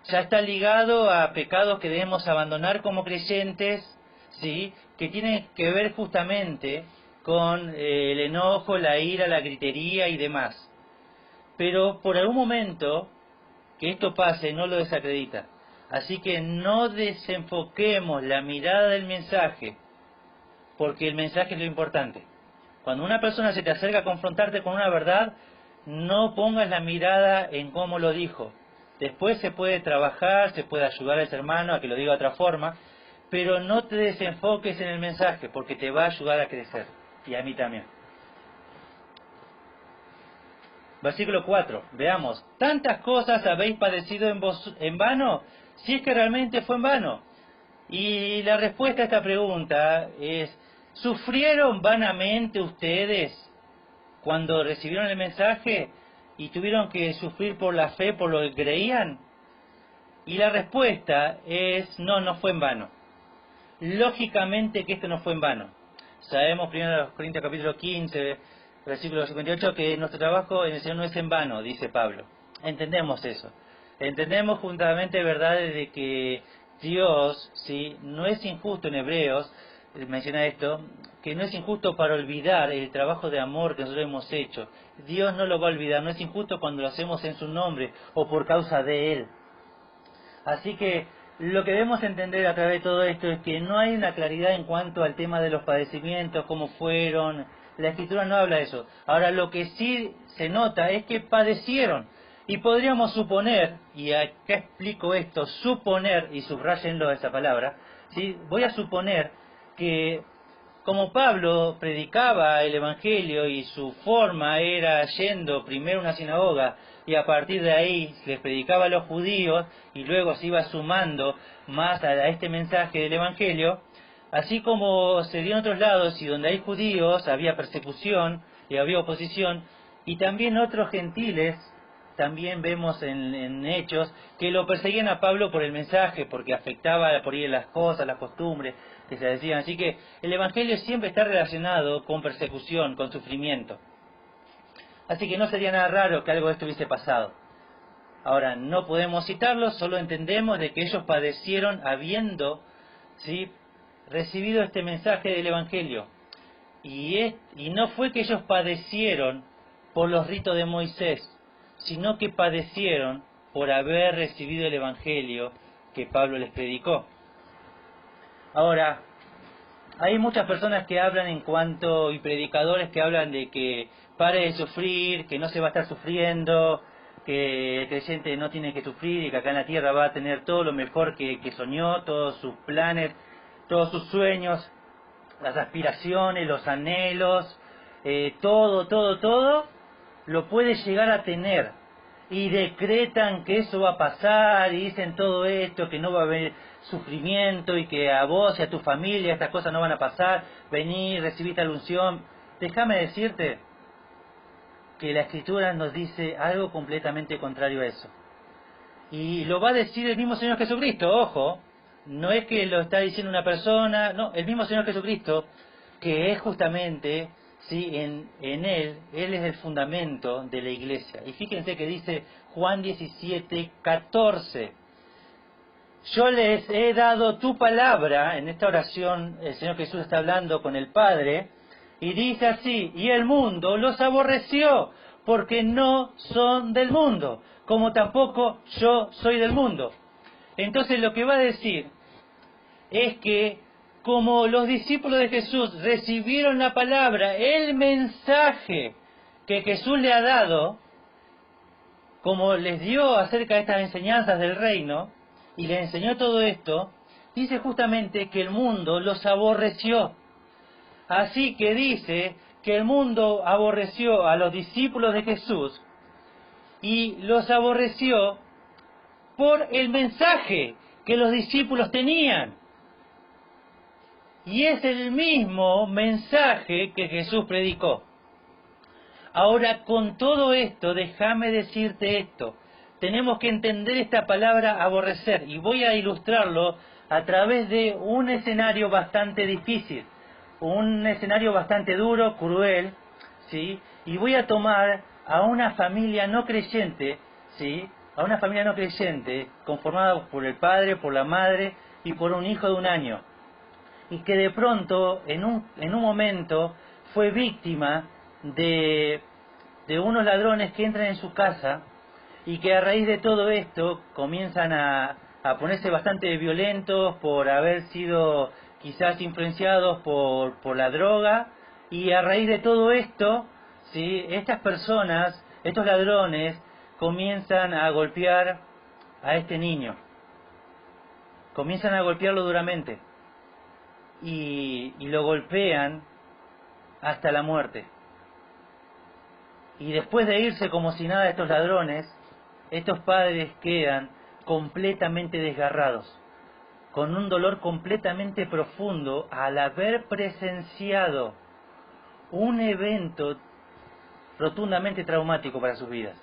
Ya está ligado a pecados que debemos abandonar como creyentes, ¿sí?, que tienen que ver justamente con el enojo, la ira, la gritería y demás. Pero por algún momento que esto pase no lo desacredita. Así que no desenfoquemos la mirada del mensaje, porque el mensaje es lo importante. Cuando una persona se te acerca a confrontarte con una verdad, no pongas la mirada en cómo lo dijo. Después se puede trabajar, se puede ayudar a ese hermano a que lo diga de otra forma, pero no te desenfoques en el mensaje, porque te va a ayudar a crecer. Y a mí también. Versículo 4, veamos. ¿Tantas cosas habéis padecido en vano? Si es que realmente fue en vano. Y la respuesta a esta pregunta es, ¿sufrieron vanamente ustedes cuando recibieron el mensaje y tuvieron que sufrir por la fe, por lo que creían? Y la respuesta es, no, no fue en vano. Lógicamente que esto no fue en vano. Sabemos, 1 Corintios capítulo 15, versículo 58, que nuestro trabajo en el Señor no es en vano, dice Pablo. Entendemos eso. Entendemos juntamente verdades de que Dios, ¿sí?, no es injusto en Hebreos, menciona esto, que no es injusto para olvidar el trabajo de amor que nosotros hemos hecho. Dios no lo va a olvidar, no es injusto cuando lo hacemos en su nombre o por causa de Él. Así que lo que debemos entender a través de todo esto es que no hay una claridad en cuanto al tema de los padecimientos, cómo fueron. La Escritura no habla de eso. Ahora, lo que sí se nota es que padecieron. Y podríamos suponer, y acá explico esto, suponer, y subrayenlo esa palabra, ¿sí? Voy a suponer que como Pablo predicaba el Evangelio y su forma era yendo primero a una sinagoga y a partir de ahí les predicaba a los judíos y luego se iba sumando más a este mensaje del Evangelio, así como se dio en otros lados y donde hay judíos había persecución y había oposición, y también otros gentiles, también vemos en Hechos, que lo perseguían a Pablo por el mensaje, porque afectaba por ahí las cosas, las costumbres que se decían. Así que el Evangelio siempre está relacionado con persecución, con sufrimiento. Así que no sería nada raro que algo de esto hubiese pasado. Ahora, no podemos citarlo, solo entendemos de que ellos padecieron habiendo, ¿sí?, recibido este mensaje del Evangelio. Y no fue que ellos padecieron por los ritos de Moisés, sino que padecieron por haber recibido el Evangelio que Pablo les predicó. Ahora, hay muchas personas que hablan y predicadores que hablan de que pare de sufrir, que no se va a estar sufriendo, que el creyente no tiene que sufrir y que acá en la tierra va a tener todo lo mejor que soñó, todos sus planes, todos sus sueños, las aspiraciones, los anhelos, todo lo puede llegar a tener, y decretan que eso va a pasar y dicen todo esto, que no va a haber sufrimiento y que a vos y a tu familia estas cosas no van a pasar, vení, recibí esta unción. Déjame decirte que la Escritura nos dice algo completamente contrario a eso, y lo va a decir el mismo Señor Jesucristo. Ojo, no es que lo está diciendo una persona, no, el mismo Señor Jesucristo, que es justamente, sí, en Él es el fundamento de la iglesia. Y fíjense que dice Juan 17:14, yo les he dado tu palabra. En esta oración el Señor Jesús está hablando con el Padre, y dice así, y el mundo los aborreció, porque no son del mundo, como tampoco yo soy del mundo. Entonces lo que va a decir es que como los discípulos de Jesús recibieron la palabra, el mensaje que Jesús le ha dado, como les dio acerca de estas enseñanzas del reino, y les enseñó todo esto, dice justamente que el mundo los aborreció. Así que dice que el mundo aborreció a los discípulos de Jesús y los aborreció por el mensaje que los discípulos tenían. Y es el mismo mensaje que Jesús predicó. Ahora, con todo esto, déjame decirte esto. Tenemos que entender esta palabra aborrecer, y voy a ilustrarlo a través de un escenario bastante difícil, un escenario bastante duro, cruel, ¿sí? Y voy a tomar a una familia no creyente, ¿sí?, a una familia no creyente, conformada por el padre, por la madre y por un hijo de 1 año, y que de pronto, en un momento, fue víctima de unos ladrones que entran en su casa, y que a raíz de todo esto comienzan a ponerse bastante violentos por haber sido quizás influenciados por la droga, y a raíz de todo esto, ¿sí?, estas personas, estos ladrones, comienzan a golpear a este niño, comienzan a golpearlo duramente, y lo golpean hasta la muerte. Y después de irse como si nada estos ladrones, estos padres quedan completamente desgarrados, con un dolor completamente profundo al haber presenciado un evento rotundamente traumático para sus vidas.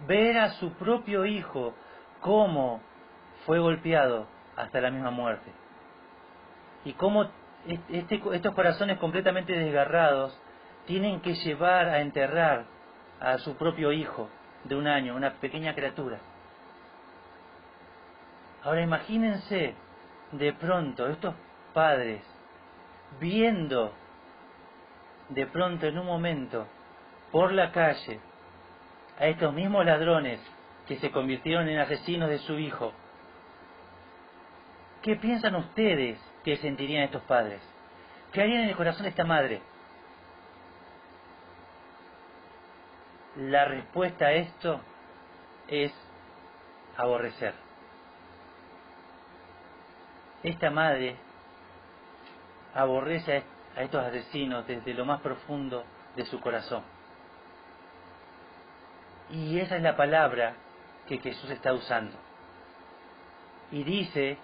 Ver a su propio hijo cómo fue golpeado hasta la misma muerte. Y cómo estos corazones completamente desgarrados tienen que llevar a enterrar a su propio hijo de 1 año, una pequeña criatura. Ahora imagínense de pronto estos padres viendo de pronto en un momento por la calle a estos mismos ladrones que se convirtieron en asesinos de su hijo. ¿Qué piensan ustedes que sentirían estos padres? ¿Qué harían en el corazón de esta madre? La respuesta a esto es aborrecer. Esta madre aborrece a estos asesinos desde lo más profundo de su corazón. Y esa es la palabra que Jesús está usando. Y dice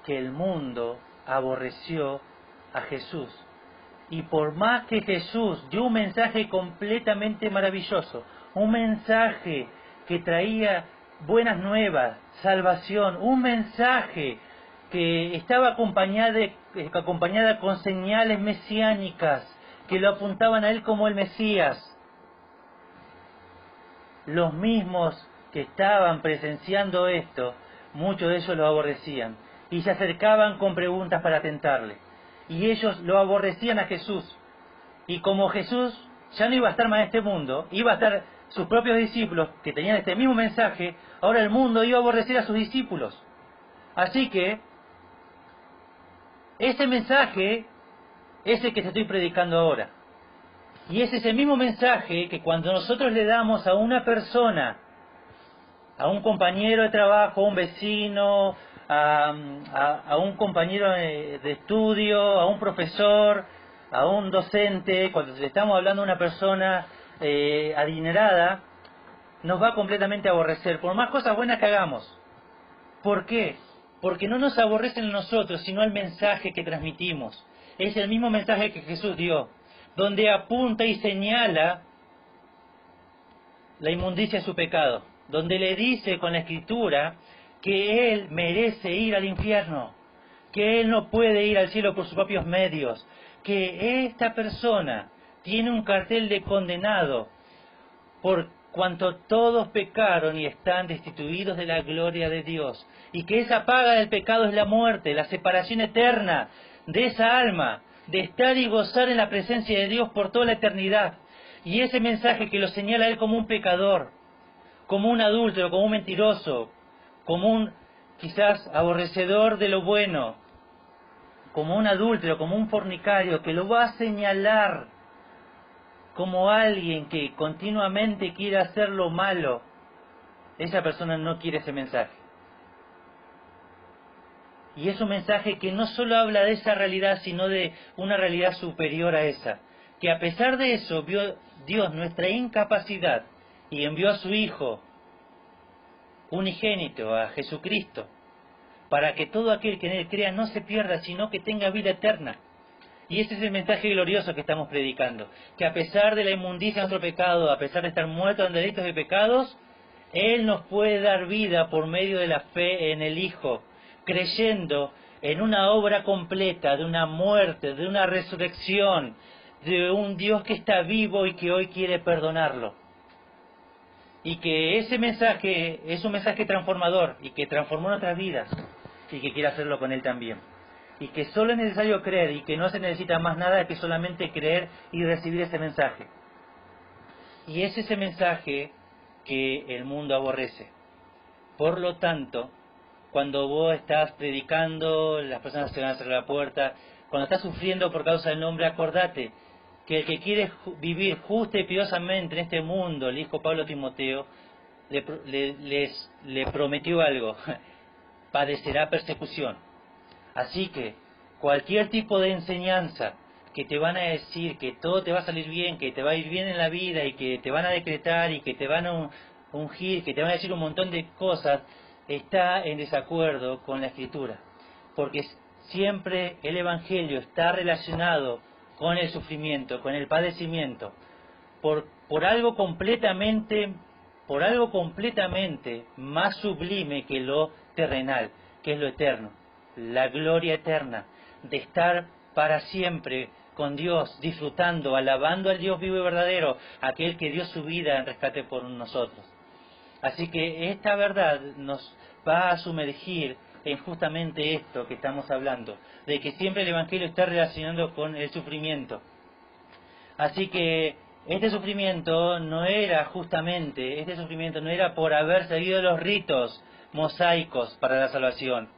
que el mundo aborreció a Jesús. Y por más que Jesús dio un mensaje completamente maravilloso, un mensaje que traía buenas nuevas, salvación, un mensaje que estaba acompañada con señales mesiánicas que lo apuntaban a él como el Mesías, los mismos que estaban presenciando esto, muchos de ellos lo aborrecían y se acercaban con preguntas para tentarle. Y ellos lo aborrecían a Jesús. Y como Jesús ya no iba a estar más en este mundo, iba a estar sus propios discípulos que tenían este mismo mensaje, ahora el mundo iba a aborrecer a sus discípulos. Así que ese mensaje es el que te estoy predicando ahora. Y es ese mismo mensaje que cuando nosotros le damos a una persona, a un compañero de trabajo, a un vecino, a un compañero de estudio, a un profesor, a un docente, cuando le estamos hablando a una persona adinerada, nos va completamente a aborrecer, por más cosas buenas que hagamos. ¿Por qué? Porque no nos aborrecen a nosotros, sino el mensaje que transmitimos. Es el mismo mensaje que Jesús dio, donde apunta y señala la inmundicia de su pecado, donde le dice con la Escritura que él merece ir al infierno, que él no puede ir al cielo por sus propios medios, que esta persona tiene un cartel de condenado por cuanto todos pecaron y están destituidos de la gloria de Dios, y que esa paga del pecado es la muerte, la separación eterna de esa alma, de estar y gozar en la presencia de Dios por toda la eternidad. Y ese mensaje que lo señala a él como un pecador, como un adúltero, como un mentiroso, como un quizás aborrecedor de lo bueno, como un adúltero, como un fornicario, que lo va a señalar como alguien que continuamente quiere hacer lo malo, esa persona no quiere ese mensaje. Y es un mensaje que no solo habla de esa realidad, sino de una realidad superior a esa. Que a pesar de eso, vio Dios nuestra incapacidad y envió a su Hijo unigénito, a Jesucristo, para que todo aquel que en Él crea no se pierda, sino que tenga vida eterna. Y ese es el mensaje glorioso que estamos predicando. Que a pesar de la inmundicia de nuestro pecado, a pesar de estar muertos en delitos y pecados, Él nos puede dar vida por medio de la fe en el Hijo, creyendo en una obra completa, de una muerte, de una resurrección, de un Dios que está vivo y que hoy quiere perdonarlo. Y que ese mensaje es un mensaje transformador y que transformó nuestras vidas y que quiere hacerlo con Él también. Y que solo es necesario creer y que no se necesita más nada que solamente creer y recibir ese mensaje. Y es ese mensaje que el mundo aborrece. Por lo tanto, cuando vos estás predicando, las personas se van a cerrar la puerta, cuando estás sufriendo por causa del nombre, acordate que el que quiere vivir justa y piadosamente en este mundo, le dijo Pablo a Timoteo, le prometió algo, padecerá persecución. Así que cualquier tipo de enseñanza que te van a decir que todo te va a salir bien, que te va a ir bien en la vida y que te van a decretar y que te van a ungir, que te van a decir un montón de cosas, está en desacuerdo con la Escritura. Porque siempre el Evangelio está relacionado con el sufrimiento, con el padecimiento, por algo completamente más sublime que lo terrenal, que es lo eterno, la gloria eterna, de estar para siempre con Dios, disfrutando, alabando al Dios vivo y verdadero, aquel que dio su vida en rescate por nosotros. Así que esta verdad nos va a sumergir en justamente esto que estamos hablando, de que siempre el Evangelio está relacionado con el sufrimiento. Así que este sufrimiento no era por haber seguido los ritos mosaicos para la salvación,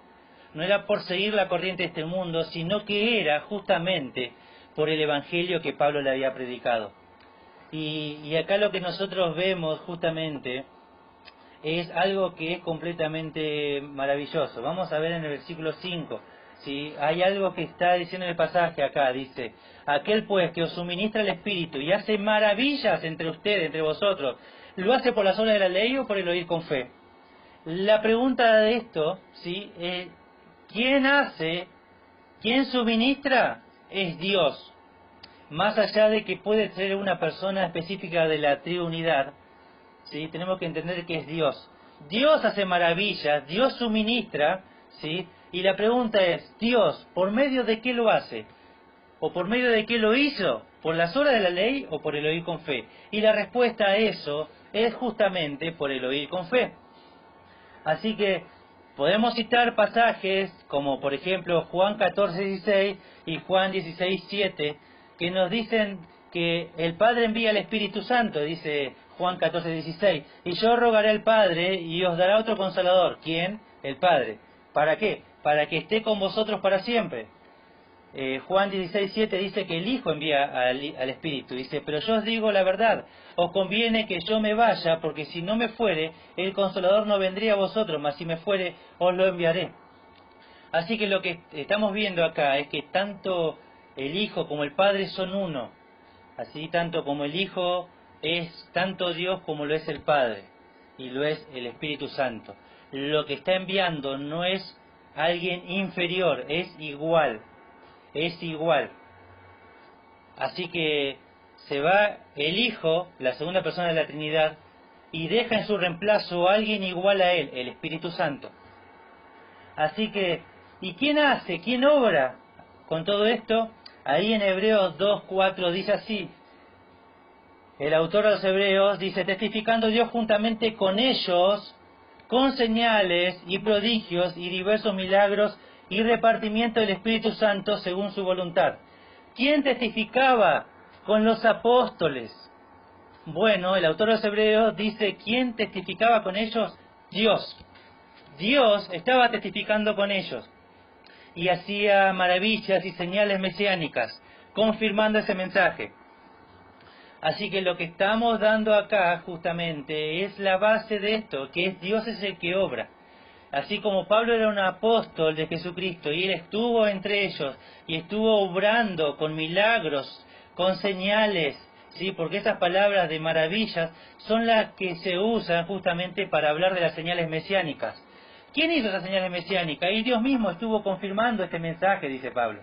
no era por seguir la corriente de este mundo, sino que era justamente por el Evangelio que Pablo le había predicado. Y acá lo que nosotros vemos justamente es algo que es completamente maravilloso. Vamos a ver en el versículo 5, ¿sí? Hay algo que está diciendo en el pasaje acá, dice: aquel pues que os suministra el Espíritu y hace maravillas entre ustedes, entre vosotros, ¿lo hace por las obras de la ley o por el oír con fe? La pregunta de esto, ¿sí?, es: ¿quién hace, quién suministra? Es Dios. Más allá de que puede ser una persona específica de la Trinidad, ¿sí?, tenemos que entender que es Dios. Dios hace maravillas, Dios suministra, ¿sí? Y la pregunta es: Dios, ¿por medio de qué lo hace? ¿O por medio de qué lo hizo? ¿Por las obras de la ley o por el oír con fe? Y la respuesta a eso es justamente por el oír con fe. Así que podemos citar pasajes como por ejemplo Juan 14:16 y Juan 16:7, que nos dicen que el Padre envía al Espíritu Santo, dice Juan 14:16, y yo rogaré al Padre y os dará otro Consolador. ¿Quién? El Padre. ¿Para qué? Para que esté con vosotros para siempre. Juan 16:7 dice que el Hijo envía al Espíritu. Dice: pero yo os digo la verdad, os conviene que yo me vaya, porque si no me fuere, el Consolador no vendría a vosotros, mas si me fuere, os lo enviaré. Así que lo que estamos viendo acá es que tanto el Hijo como el Padre son uno. Así tanto como el Hijo es tanto Dios como lo es el Padre, y lo es el Espíritu Santo. Lo que está enviando no es alguien inferior, es igual. Es igual. Así que se va el Hijo, la segunda persona de la Trinidad, y deja en su reemplazo a alguien igual a Él, el Espíritu Santo. Así que, ¿y quién hace? ¿Quién obra con todo esto? Ahí en Hebreos 2:4 dice así. El autor de los Hebreos dice: testificando Dios juntamente con ellos, con señales y prodigios y diversos milagros y repartimiento del Espíritu Santo según su voluntad. ¿Quién testificaba con los apóstoles? Bueno, el autor de los Hebreos dice: ¿quién testificaba con ellos? Dios. Dios estaba testificando con ellos y hacía maravillas y señales mesiánicas, confirmando ese mensaje. Así que lo que estamos dando acá justamente es la base de esto, que es Dios es el que obra. Así como Pablo era un apóstol de Jesucristo y él estuvo entre ellos y estuvo obrando con milagros, con señales, ¿sí? Porque esas palabras de maravillas son las que se usan justamente para hablar de las señales mesiánicas. ¿Quién hizo esas señales mesiánicas? Y Dios mismo estuvo confirmando este mensaje, dice Pablo.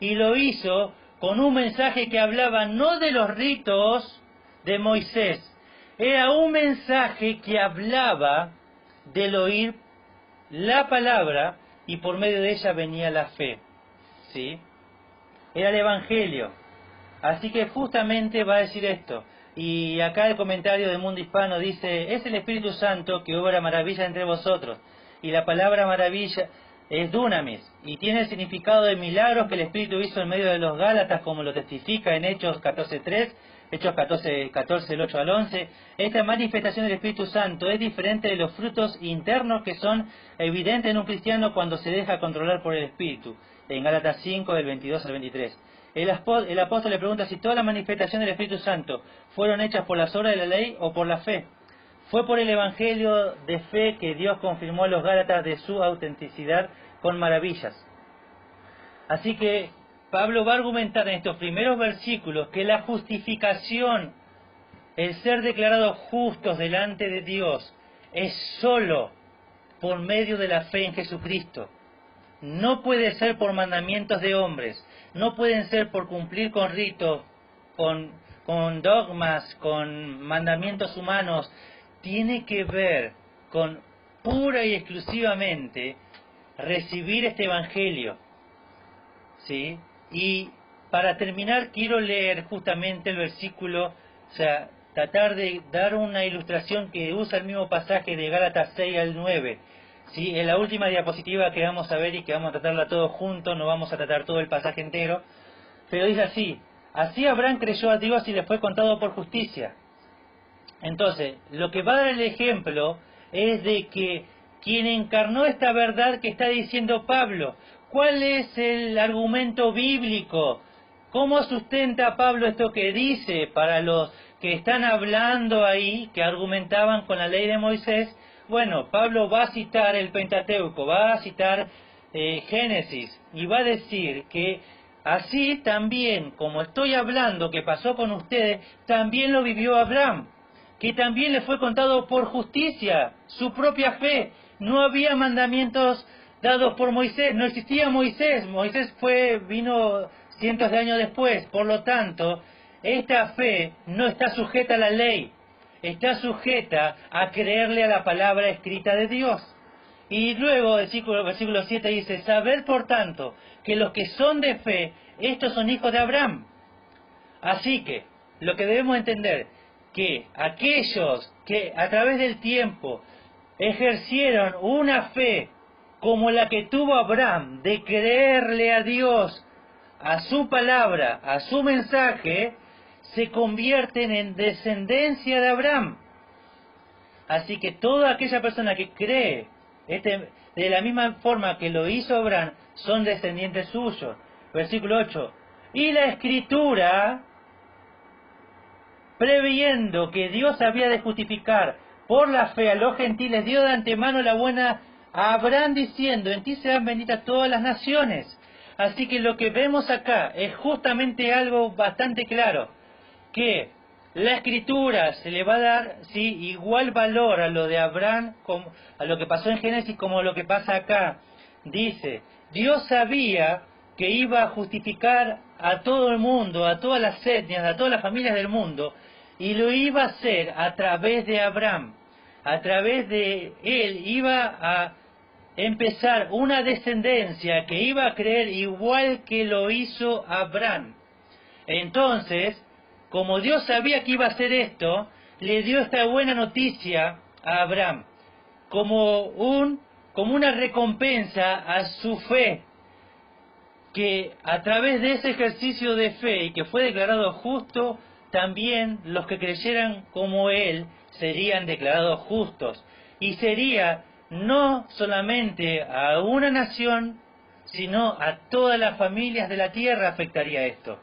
Y lo hizo con un mensaje que hablaba no de los ritos de Moisés, era un mensaje que hablaba del oír la palabra y por medio de ella venía la fe, ¿sí? Era el Evangelio. Así que justamente va a decir esto. Y acá el comentario de Mundo Hispano dice: es el Espíritu Santo que obra maravilla entre vosotros. Y la palabra maravilla es dunamis, y tiene el significado de milagros que el Espíritu hizo en medio de los Gálatas, como lo testifica en Hechos 14:3, Hechos 14, del 8 al 11. Esta manifestación del Espíritu Santo es diferente de los frutos internos que son evidentes en un cristiano cuando se deja controlar por el Espíritu, en Gálatas 5, del 22 al 23. El apóstol le pregunta si todas las manifestaciones del Espíritu Santo fueron hechas por las obras de la ley o por la fe. Fue por el Evangelio de fe que Dios confirmó a los Gálatas de su autenticidad con maravillas. Así que Pablo va a argumentar en estos primeros versículos que la justificación, el ser declarados justos delante de Dios, es solo por medio de la fe en Jesucristo. No puede ser por mandamientos de hombres, no pueden ser por cumplir con ritos, con dogmas, con mandamientos humanos. Tiene que ver con pura y exclusivamente recibir este evangelio, ¿sí? Y para terminar quiero leer justamente el versículo, o sea, tratar de dar una ilustración que usa el mismo pasaje de Gálatas 6 al 9. ¿Sí? En la última diapositiva que vamos a ver y que vamos a tratarla todos juntos, no vamos a tratar todo el pasaje entero, pero dice así: así Abraham creyó a Dios y le fue contado por justicia. Entonces, lo que va a dar el ejemplo es de que quien encarnó esta verdad que está diciendo Pablo, ¿cuál es el argumento bíblico? ¿Cómo sustenta Pablo esto que dice para los que están hablando ahí, que argumentaban con la ley de Moisés? Bueno, Pablo va a citar el Pentateuco, va a citar Génesis, y va a decir que así también, como estoy hablando que pasó con ustedes, también lo vivió Abraham, que también le fue contado por justicia, su propia fe. No había mandamientos dados por Moisés, no existía Moisés, Moisés vino cientos de años después, por lo tanto, esta fe no está sujeta a la ley, está sujeta a creerle a la palabra escrita de Dios. Y luego el versículo 7 dice: saber por tanto que los que son de fe, estos son hijos de Abraham. Así que, lo que debemos entender, que aquellos que a través del tiempo ejercieron una fe como la que tuvo Abraham, de creerle a Dios, a su palabra, a su mensaje, se convierten en descendencia de Abraham. Así que toda aquella persona que cree de la misma forma que lo hizo Abraham, son descendientes suyos. Versículo 8. Y la Escritura, previendo que Dios había de justificar por la fe a los gentiles, dio de antemano la buena a Abraham diciendo: en ti serán benditas todas las naciones. Así que lo que vemos acá es justamente algo bastante claro, que la Escritura se le va a dar, sí, igual valor a lo de Abraham, como a lo que pasó en Génesis, como lo que pasa acá. Dice, Dios sabía que iba a justificar a todo el mundo, a todas las etnias, a todas las familias del mundo, y lo iba a hacer a través de Abraham. A través de él iba a empezar una descendencia que iba a creer igual que lo hizo Abraham. Entonces, como Dios sabía que iba a hacer esto, le dio esta buena noticia a Abraham, como una recompensa a su fe, que a través de ese ejercicio de fe y que fue declarado justo, también los que creyeran como él serían declarados justos. Y sería no solamente a una nación, sino a todas las familias de la tierra afectaría esto,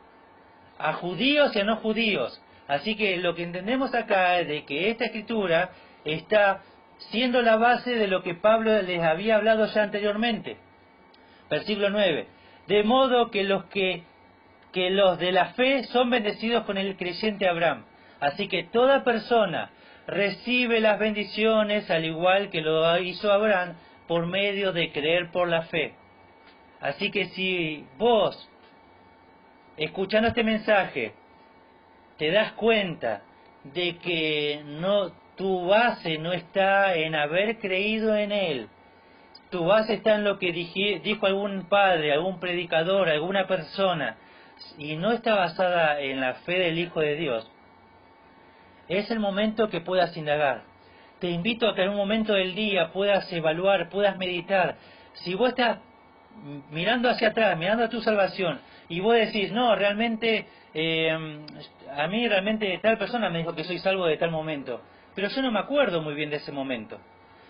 a judíos y a no judíos. Así que lo que entendemos acá es de que esta escritura está siendo la base de lo que Pablo les había hablado ya anteriormente. Versículo 9. De modo que los de la fe son bendecidos con el creyente Abraham. Así que toda persona recibe las bendiciones al igual que lo hizo Abraham por medio de creer por la fe. Así que si vos, escuchando este mensaje, te das cuenta de que tu base no está en haber creído en Él, tu base está en lo que dijo algún padre, algún predicador, alguna persona, y no está basada en la fe del Hijo de Dios, es el momento que puedas indagar. Te invito a que en un momento del día puedas evaluar, puedas meditar. Si vos estás mirando hacia atrás, mirando a tu salvación, y vos decís, no, realmente, a mí realmente tal persona me dijo que soy salvo de tal momento, pero yo no me acuerdo muy bien de ese momento.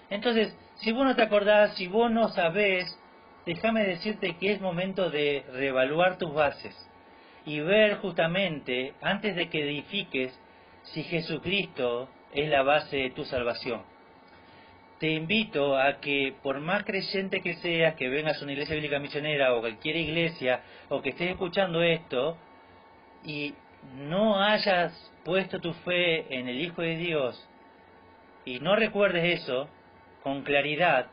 Entonces, si vos no te acordás, si vos no sabés, déjame decirte que es momento de reevaluar tus bases y ver justamente, antes de que edifiques, si Jesucristo es la base de tu salvación. te invito a que, por más creyente que seas, que vengas a una iglesia bíblica misionera o cualquier iglesia, o que estés escuchando esto, y no hayas puesto tu fe en el Hijo de Dios, y no recuerdes eso con claridad,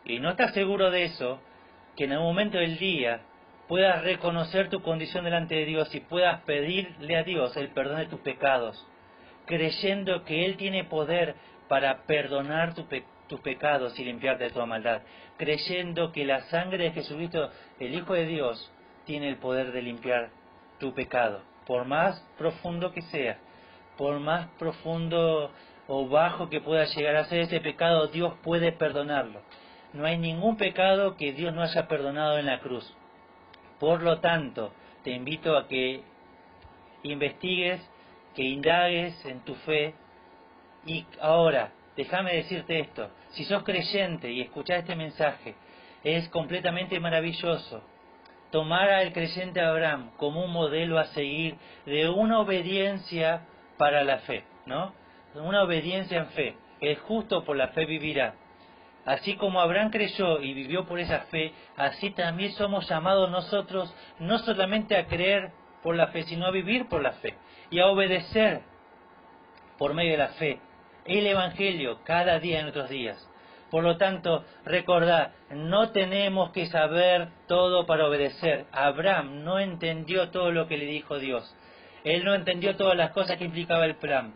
y no estás seguro de eso, que en algún momento del día puedas reconocer tu condición delante de Dios y puedas pedirle a Dios el perdón de tus pecados, creyendo que Él tiene poder para perdonar tus pecados y limpiarte de toda maldad, creyendo que la sangre de Jesucristo, el Hijo de Dios, tiene el poder de limpiar tu pecado, por más profundo que sea, por más profundo o bajo que pueda llegar a ser ese pecado, Dios puede perdonarlo. No hay ningún pecado que Dios no haya perdonado en la cruz. Por lo tanto, te invito a que investigues, que indagues en tu fe. Y ahora, déjame decirte esto, si sos creyente y escuchás este mensaje, es completamente maravilloso tomar al creyente Abraham como un modelo a seguir de una obediencia para la fe, ¿no? Una obediencia en fe. El justo por la fe vivirá. Así como Abraham creyó y vivió por esa fe, así también somos llamados nosotros no solamente a creer por la fe, sino a vivir por la fe y a obedecer por medio de la fe el Evangelio cada día en nuestros días. Por lo tanto, recordad, no tenemos que saber todo para obedecer. Abraham no entendió todo lo que le dijo Dios. Él no entendió todas las cosas que implicaba el plan.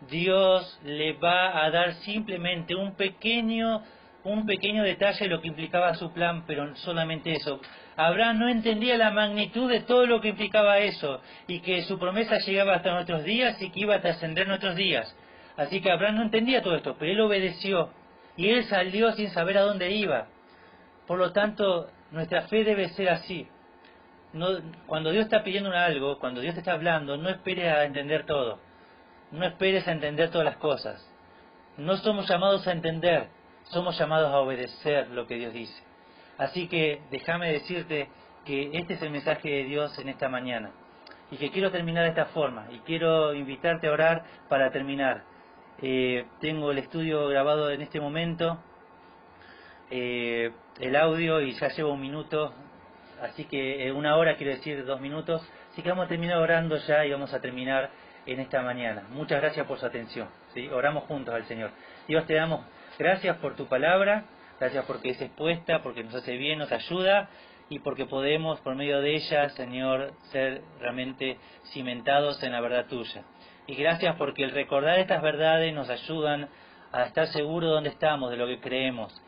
Dios le va a dar simplemente un pequeño detalle de lo que implicaba su plan, pero solamente eso. Abraham no entendía la magnitud de todo lo que implicaba eso, y que su promesa llegaba hasta nuestros días y que iba a trascender nuestros días. Así que Abraham no entendía todo esto, pero él obedeció, y él salió sin saber a dónde iba. Por lo tanto, nuestra fe debe ser así. No, cuando Dios está pidiendo algo, cuando Dios te está hablando, no esperes a entender todo. No esperes a entender todas las cosas. No somos llamados a entender, somos llamados a obedecer lo que Dios dice. Así que déjame decirte que este es el mensaje de Dios en esta mañana. Y que quiero terminar de esta forma. Y quiero invitarte a orar para terminar. Tengo el estudio grabado en este momento, el audio, y ya llevo un minuto. Así que 1 hora, quiero decir 2 minutos. Así que vamos a terminar orando ya y vamos a terminar en esta mañana. Muchas gracias por su atención, ¿sí? Oramos juntos al Señor. Dios, te damos gracias por tu palabra, gracias porque es expuesta, porque nos hace bien, nos ayuda, y porque podemos, por medio de ella, Señor, ser realmente cimentados en la verdad tuya. Y gracias porque el recordar estas verdades nos ayudan a estar seguros de dónde estamos, de lo que creemos.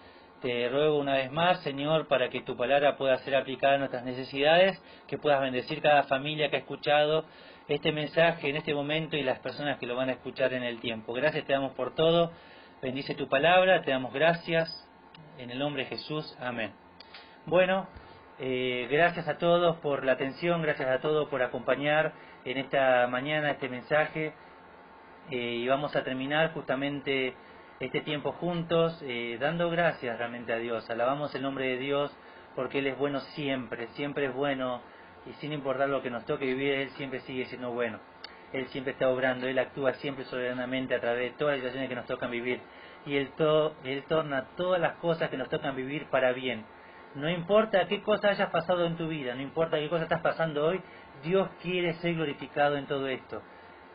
Te ruego una vez más, Señor, para que tu palabra pueda ser aplicada a nuestras necesidades, que puedas bendecir cada familia que ha escuchado este mensaje en este momento y las personas que lo van a escuchar en el tiempo. Gracias te damos por todo. Bendice tu palabra, te damos gracias. En el nombre de Jesús, amén. Bueno, gracias a todos por la atención, gracias a todos por acompañar en esta mañana este mensaje. Y vamos a terminar justamente este tiempo juntos, dando gracias realmente a Dios. Alabamos el nombre de Dios porque Él es bueno siempre, siempre es bueno, y sin importar lo que nos toque vivir, Él siempre sigue siendo bueno. Él siempre está obrando, Él actúa siempre soberanamente a través de todas las situaciones que nos tocan vivir. Y Él torna todas las cosas que nos tocan vivir para bien. No importa qué cosa hayas pasado en tu vida, no importa qué cosa estás pasando hoy, Dios quiere ser glorificado en todo esto.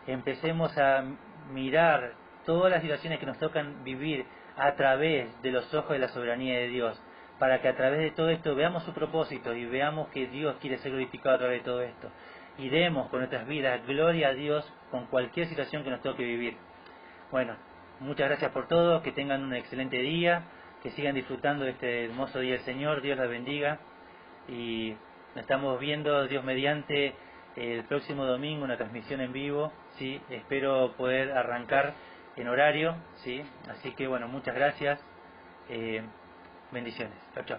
Empecemos a mirar todas las situaciones que nos tocan vivir a través de los ojos de la soberanía de Dios, para que a través de todo esto veamos su propósito y veamos que Dios quiere ser glorificado a través de todo esto. Y demos con nuestras vidas gloria a Dios con cualquier situación que nos toque vivir. Bueno, muchas gracias por todo, que tengan un excelente día, que sigan disfrutando de este hermoso día del Señor. Dios las bendiga, y nos estamos viendo, Dios mediante, el próximo domingo, una transmisión en vivo, ¿sí? Espero poder arrancar en horario, ¿sí? Así que bueno, muchas gracias, bendiciones, chao, chao.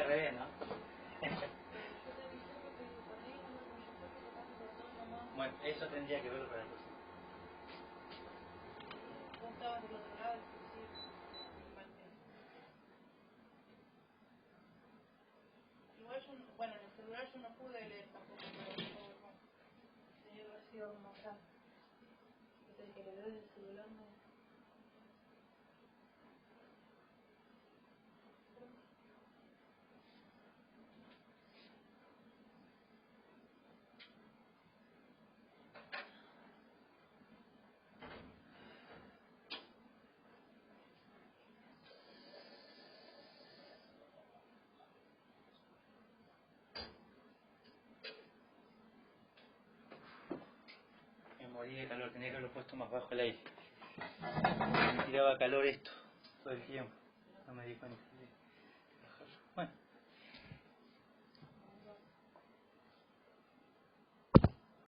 al revés, ¿no? Bueno, eso tendría que verlo para la próxima. Vos estabas del otro lado, sí. Igual yo, bueno, en el celular yo no pude leer tampoco, pero tenía que haber sido como acá. El que le doy el celular no. Me morí de calor, tenía que haberlo puesto más bajo el aire. Me tiraba calor esto todo el tiempo. No me di cuenta. Bueno.